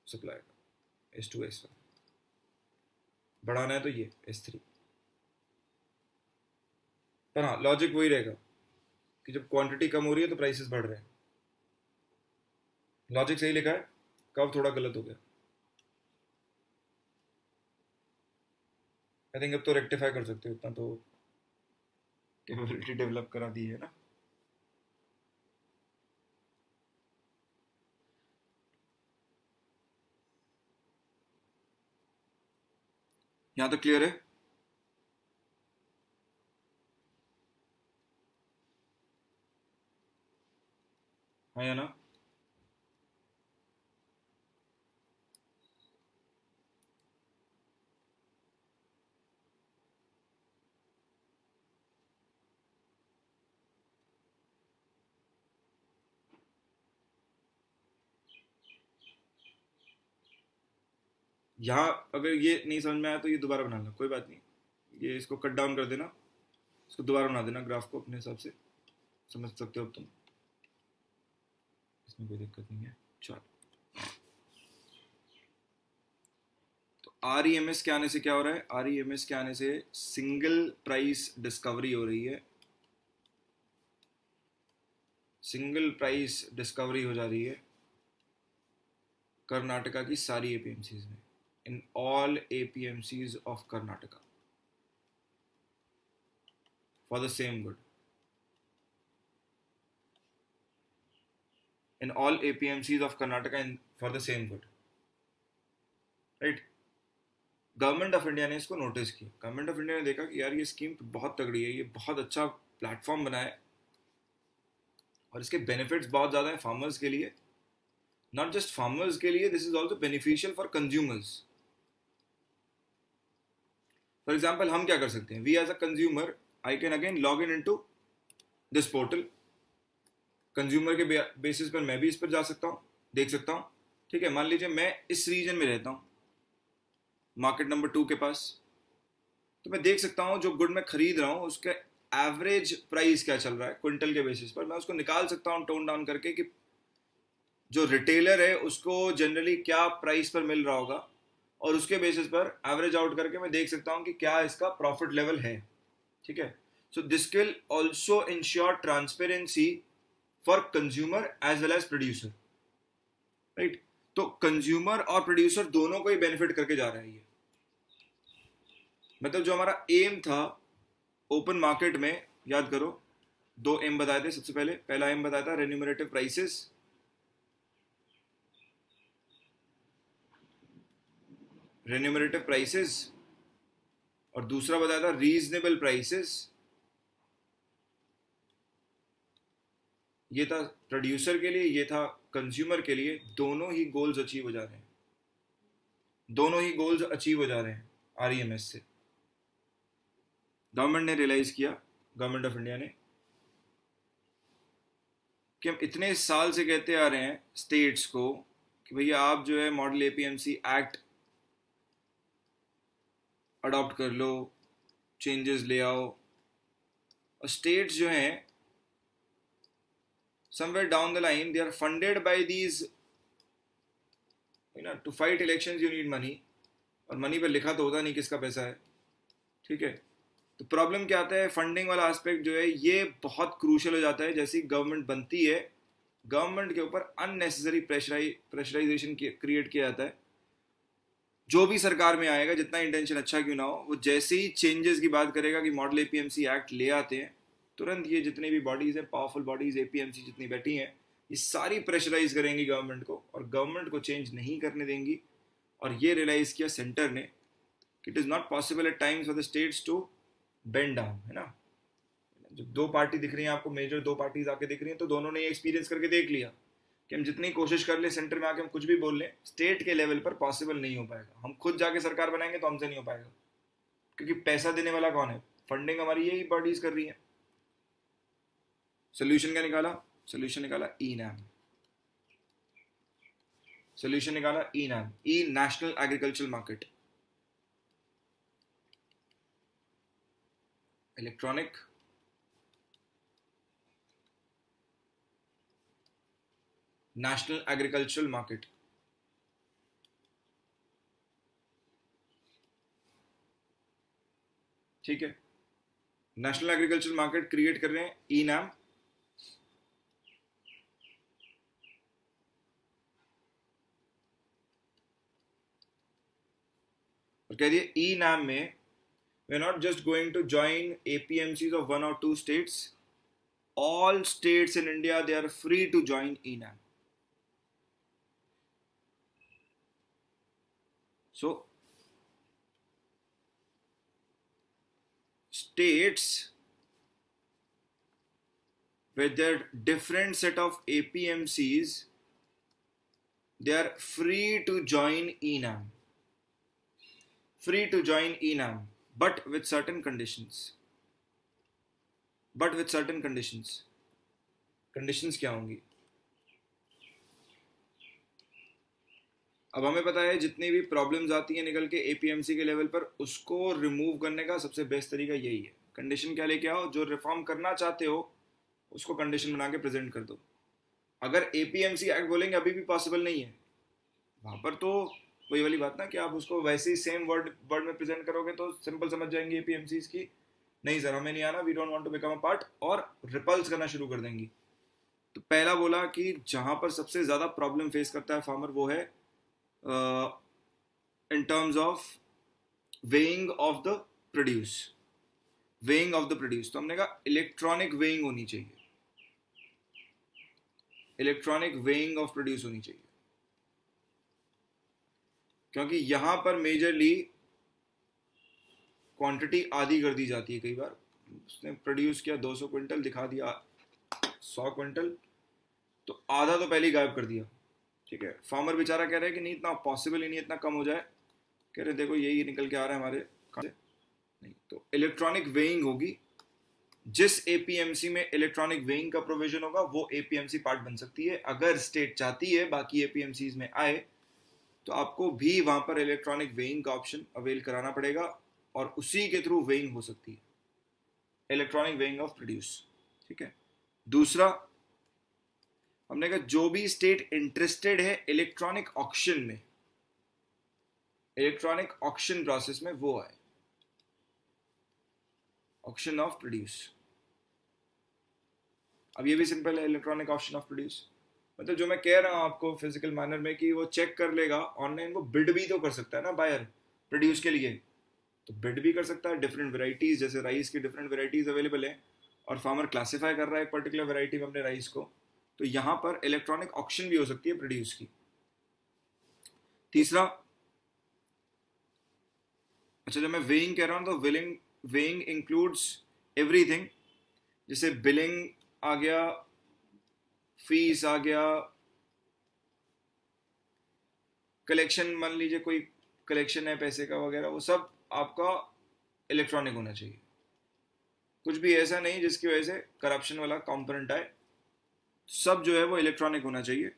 सप्लाई का, S2 S1 बढ़ाना है तो ये S3। पर हाँ, लॉजिक वही रहेगा कि जब क्वांटिटी कम हो रही है तो प्राइसेस बढ़ रहे हैं, लॉजिक सही लिखा है, कर्व थोड़ा गलत हो गया। आई थिंक अब तो रेक्टिफाई कर सकते हो, इतना तो कैपेबिलिटी डेवलप करा दी है ना। यहाँ तक क्लियर है? हाँ या ना? यहाँ अगर ये नहीं समझ में आया तो ये दोबारा बना लो, कोई बात नहीं, ये इसको कट डाउन कर देना, इसको दोबारा बना देना ग्राफ को अपने हिसाब से, समझ सकते हो अब तुम, इसमें कोई दिक्कत नहीं है। चलो, तो REMS के आने से क्या हो रहा है? REMS के आने से सिंगल प्राइस डिस्कवरी हो रही है, सिंगल प्राइस डिस्कवरी हो जा रही है कर्नाटका की सारी APMCs में, in all APMCs of Karnataka for the same good, in all APMCs of Karnataka for the same good, right? Government of India ने इसको नोटिस किया, गवर्नमेंट ऑफ इंडिया ने देखा कि यार ये स्कीम बहुत तगड़ी है, ये बहुत अच्छा प्लेटफॉर्म बना है और इसके बेनिफिट्स बहुत ज़्यादा है फार्मर्स के लिए, नॉट जस्ट फार्मर्स के लिए, this is also beneficial for consumers. For example हम क्या कर सकते हैं, we as a consumer I can again log in to this portal, consumer के बेसिस पर मैं भी इस पर जा सकता हूँ, देख सकता हूँ, ठीक है। मान लीजिए मैं इस रीजन में रहता हूँ, मार्केट नंबर 2 के पास, तो मैं देख सकता हूँ जो गुड मैं खरीद रहा हूँ उसका एवरेज प्राइस क्या चल रहा है क्विंटल के बेसिस पर, मैं उसको निकाल सकता हूँ टोन डाउन करके कि जो रिटेलर है उसको जनरली क्या प्राइस पर मिल रहा होगा, और उसके बेसिस पर एवरेज आउट करके मैं देख सकता हूँ कि क्या इसका प्रॉफिट लेवल है, ठीक है। So this will also ensure transparency for consumer as well as producer, right. तो कंज्यूमर और प्रोड्यूसर दोनों को ही बेनिफिट करके जा रहा है ये, मतलब जो हमारा एम था ओपन मार्केट में, याद करो 2 एम बताए थे सबसे पहले, पहला एम बताया था रेन्यूमरेटिव प्राइसेस, रेन्यूमरेटिव प्राइसेस, और दूसरा बताया था रीजनेबल प्राइसेस। ये था प्रोड्यूसर के लिए, ये था कंज्यूमर के लिए, दोनों ही गोल्स अचीव हो जा रहे हैं, दोनों ही गोल्स अचीव हो जा रहे हैं REMS से। गवर्नमेंट ने रियलाइज किया, गवर्नमेंट ऑफ इंडिया ने, कि हम इतने साल से कहते आ रहे हैं स्टेट्स को कि भैया आप जो है मॉडल APMC एक्ट अडॉप्ट कर लो, चेंजेस ले आओ, और स्टेट्स जो हैं somewhere down the line they are funded by these, you know, to fight elections you need money, और मनी पर लिखा तो होता नहीं किसका पैसा है, ठीक है। तो प्रॉब्लम क्या आता है, फंडिंग वाला एस्पेक्ट जो है ये बहुत क्रूशियल हो जाता है। जैसी गवर्नमेंट बनती है, गवर्नमेंट के ऊपर अननेसेसरी प्रेशराइजेशन क्रिएट किया जाता है। जो भी सरकार में आएगा, जितना इंटेंशन अच्छा क्यों ना हो, वो जैसे ही चेंजेस की बात करेगा कि मॉडल APMC एक्ट ले आते हैं, तुरंत ये जितने भी बॉडीज हैं, पावरफुल बॉडीज APMC जितनी बैठी हैं, ये सारी प्रेशराइज करेंगी गवर्नमेंट को, और गवर्नमेंट को चेंज नहीं करने देंगी। और ये रियलाइज किया सेंटर ने कि it is not possible at times for the states to bend down, है ना। जब 2 पार्टी दिख रही हैं आपको, मेजर 2 पार्टीज आके दिख रही हैं, तो दोनों ने ये एक्सपीरियंस करके देख लिया कि हम जितनी कोशिश कर ले सेंटर में आके हम कुछ भी बोल लें, स्टेट के लेवल पर पॉसिबल नहीं हो पाएगा। हम खुद जाके सरकार बनाएंगे तो हमसे नहीं हो पाएगा, क्योंकि पैसा देने वाला कौन है? फंडिंग हमारी यही बॉडीज कर रही है। सोल्यूशन क्या निकाला? सोल्यूशन निकाला ई नैम। सोल्यूशन निकाला e NAM, e national agricultural market, electronic national agricultural market. ठीक है, नेशनल एग्रीकल्चरल मार्केट क्रिएट कर रहे हैं ई नैम। और कह दिए ई नैम में we are not just going to join APMCs of one or two states. All states in India, they are free to join ENAM. So, states with their different set of APMCs, they are free to join ENAM. Free to join ENAM, but with certain conditions. But with certain conditions. Conditions क्या होंगी? अब हमें पता है जितनी भी problems आती हैं निकल के एपीएमसी के लेवल पर, उसको रिमूव करने का सबसे बेस्ट तरीका यही है। कंडीशन क्या लेके आओ? जो रिफॉर्म करना चाहते हो उसको कंडीशन बना के प्रेजेंट कर दो। अगर एपीएमसी एक्ट बोलेंगे अभी भी पॉसिबल नहीं है, वहां पर तो वही वाली बात ना कि आप उसको वैसे ही सेम वर्ड में प्रेजेंट करोगे तो सिंपल समझ जाएंगे एपीएमसीज की, नहीं सर हमें नहीं आना, we don't want to become a part, और रिपल्स करना शुरू कर देंगी। तो पहला बोला कि जहां पर सबसे ज्यादा प्रॉब्लम फेस करता है फार्मर वो है in terms of weighing of the produce, weighing of the produce। तो हमने कहा इलेक्ट्रॉनिक वेइंग होनी चाहिए, इलेक्ट्रॉनिक वेइंग ऑफ प्रोड्यूस होनी चाहिए, क्योंकि यहां पर मेजरली क्वांटिटी आधी कर दी जाती है। कई बार उसने प्रोड्यूस किया 200 क्विंटल, दिखा दिया 100 क्विंटल, तो आधा तो पहले ही गायब कर दिया। ठीक है, फार्मर बेचारा कह रहा है कि नहीं इतना पॉसिबल ही नहीं, इतना कम हो जाए, कह रहे देखो यही निकल के आ रहा है हमारे काम से नहीं। तो इलेक्ट्रॉनिक वेइंग होगी, जिस एपीएमसी में इलेक्ट्रॉनिक वेइंग का प्रोविजन होगा वो एपीएमसी पार्ट बन सकती है। अगर स्टेट चाहती है बाकी एपीएमसीज में आए तो आपको भी वहां पर इलेक्ट्रॉनिक वेइंग का ऑप्शन अवेल कराना पड़ेगा और उसी के थ्रू वेइंग हो सकती है, इलेक्ट्रॉनिक वेइंग ऑफ प्रोड्यूस। ठीक है, दूसरा हमने कहा जो भी स्टेट इंटरेस्टेड है इलेक्ट्रॉनिक ऑक्शन में, इलेक्ट्रॉनिक ऑक्शन प्रोसेस में, वो आए ऑक्शन ऑफ प्रोड्यूस। अब ये भी सिंपल है, इलेक्ट्रॉनिक ऑक्शन ऑफ प्रोड्यूस मतलब जो मैं कह रहा हूं आपको फिजिकल मैनर में कि वो चेक कर लेगा ऑनलाइन, वो बिड भी तो कर सकता है ना बायर प्रोड्यूस के लिए, तो बिड भी कर सकता है। डिफरेंट वेराइटीज, जैसे राइस की डिफरेंट वेराइटीज अवेलेबल है और फार्मर क्लासिफाई कर रहा है एक पर्टिकुलर वेराइटी में अपने राइस को, तो यहां पर इलेक्ट्रॉनिक ऑक्शन भी हो सकती है प्रोड्यूस की। तीसरा, अच्छा जब मैं वेइंग कह रहा हूं तो वेइंग इंक्लूड्स एवरीथिंग, जैसे बिलिंग आ गया, फीस आ गया, कलेक्शन, मान लीजिए कोई कलेक्शन है पैसे का वगैरह, वो सब आपका इलेक्ट्रॉनिक होना चाहिए। कुछ भी ऐसा नहीं जिसकी वजह से करप्शन वाला कंपोनेंट आए, सब जो है वो इलेक्ट्रॉनिक होना चाहिए।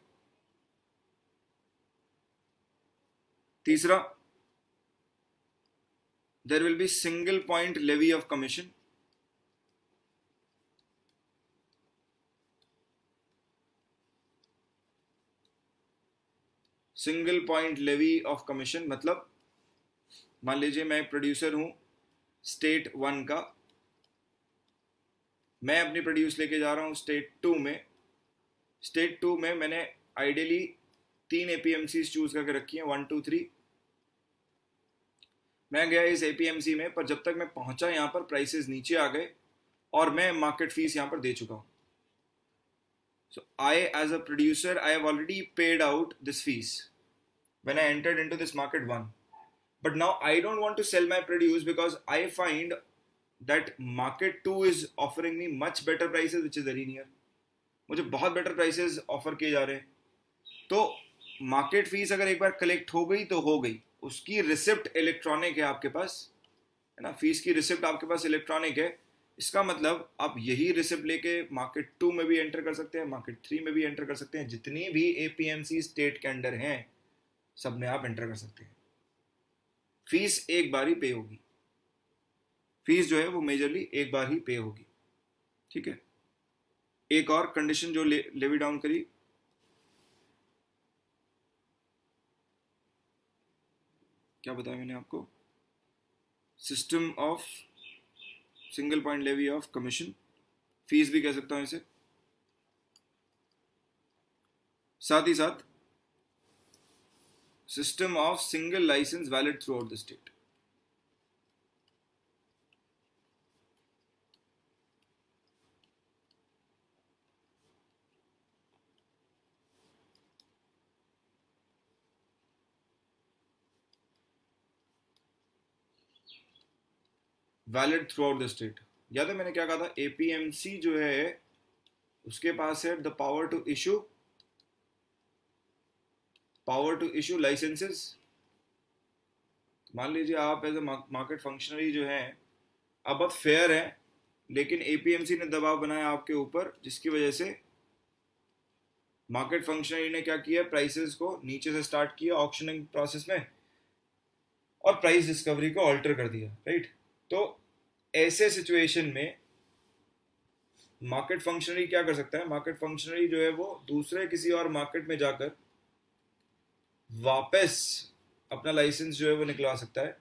तीसरा, there will be single point levy of commission, single point levy of commission मतलब मान लीजिए मैं प्रोड्यूसर हूं स्टेट 1 का, मैं अपनी प्रोड्यूस लेके जा रहा हूं स्टेट 2 में। स्टेट 2 में मैंने आइडियली 3 एपीएमसी चूज करके रखी हैं, 1 2 3। मैं गया इस एपीएमसी में, पर जब तक मैं पहुंचा यहाँ पर प्राइसेस नीचे आ गए और मैं मार्केट फीस यहाँ पर दे चुका हूँ। So I as a producer I have already paid out this fee when I entered into this market 1, but now I don't want to sell my produce because I find that market 2 is offering me much better prices which is very near, मुझे बहुत better prices offer किए जा रहे हैं। तो market fees अगर एक बार collect हो गई तो हो गई, उसकी रिसिप्ट इलेक्ट्रॉनिक है आपके पास, है ना, फीस की रिसिप्ट आपके पास इलेक्ट्रॉनिक है, इसका मतलब आप यही रिसिप्ट लेके मार्केट 2 में भी एंटर कर सकते हैं, मार्केट 3 में भी एंटर कर सकते हैं, जितनी भी एपीएमसी स्टेट के अंडर हैं सब में आप एंटर कर सकते हैं। फीस एक बार ही पे होगी, फीस जो है वो मेजरली एक बार ही पे होगी। ठीक है, एक और कंडीशन जो लेवी डाउन करी, क्या बताया मैंने आपको, system of single point levy of commission, fees भी कह सकता हूं इसे, साथ ही साथ system of single licence valid throughout the state. Valid throughout the state, याद है मैंने क्या कहा था, एपीएमसी जो है उसके पास है the power to issue licences. मान लीजिए आप एज ए मार्केट फंक्शनरी जो है, आप बहुत फेयर है, लेकिन एपीएमसी ने दबाव बनाया आपके ऊपर, जिसकी वजह से मार्केट फंक्शनरी ने क्या किया, प्राइसेस को नीचे से स्टार्ट किया ऑक्शनिंग प्रोसेस में और प्राइस डिस्कवरी को ऑल्टर कर दिया, राइट। तो ऐसे सिचुएशन में मार्केट फंक्शनरी क्या कर सकता है, मार्केट फंक्शनरी जो है वो दूसरे किसी और मार्केट में जाकर वापस अपना लाइसेंस जो है वो निकलवा सकता है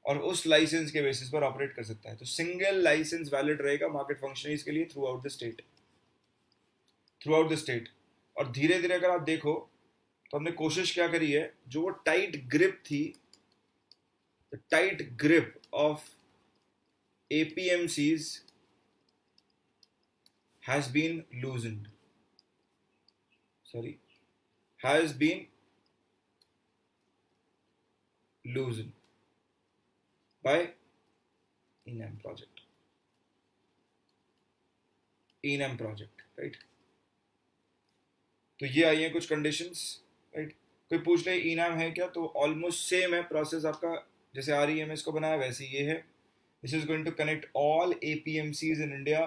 और उस लाइसेंस के बेसिस पर ऑपरेट कर सकता है। तो सिंगल लाइसेंस वैलिड रहेगा मार्केट फंक्शनरीज के लिए through out the state, through out the state. और धीरे धीरे अगर आप देखो तो हमने कोशिश क्या करी है, जो वो टाइट ग्रिप थी, tight grip of APMCs has been loosened, sorry, has been loosened by ENAM project, ENAM project, right। तो ये आई हैं कुछ कंडीशंस, राइट। कोई पूछ ले ENAM है क्या, तो ऑलमोस्ट सेम है प्रोसेस आपका, जैसे REMS को बनाया वैसे ये है। This is going to connect all APMCs in India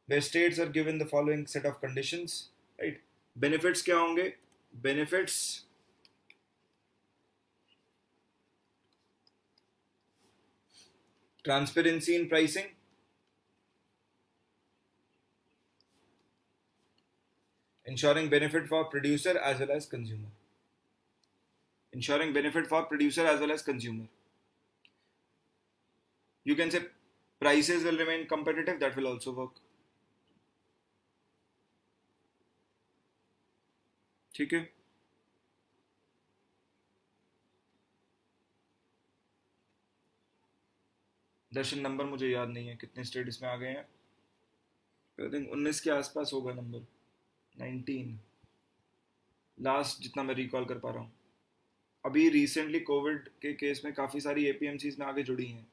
where states are given the following set of conditions, right। benefits क्या होंगे, benefits transparency in pricing, ensuring benefit for producer as well as consumer, ensuring benefit for producer as well as consumer. You can say prices will remain competitive, that will also work। ठीक है, दर्शन number मुझे याद नहीं है कितने state इसमें आ गए हैं, आई थिंक 19 के आसपास होगा नंबर, 19 लास्ट जितना मैं रिकॉल कर पा रहा हूँ। अभी रिसेंटली कोविड के केस में काफ़ी सारी एपीएमसीज में आगे जुड़ी हैं,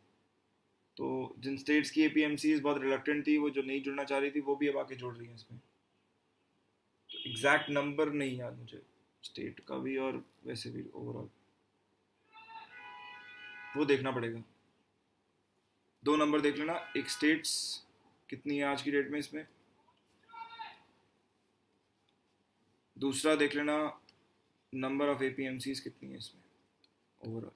तो जिन स्टेट्स की एपीएमसीज बहुत रिलक्टेंट थी, वो जो नहीं जुड़ना चाह रही थी, वो भी अब आके जुड़ रही हैं इसमें। तो एग्जैक्ट नंबर नहीं याद मुझे स्टेट का भी और वैसे भी ओवरऑल, वो देखना पड़ेगा। दो नंबर देख लेना, एक स्टेट्स कितनी है आज की डेट में इसमें, दूसरा देख लेना नंबर ऑफ एपीएमसीज कितनी है इसमें ओवरऑल।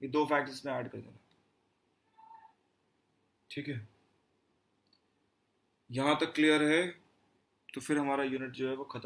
ये दो फैक्टर्स में ऐड कर देना, ठीक है। यहाँ तक क्लियर है, तो फिर हमारा यूनिट जो है वो खत्म।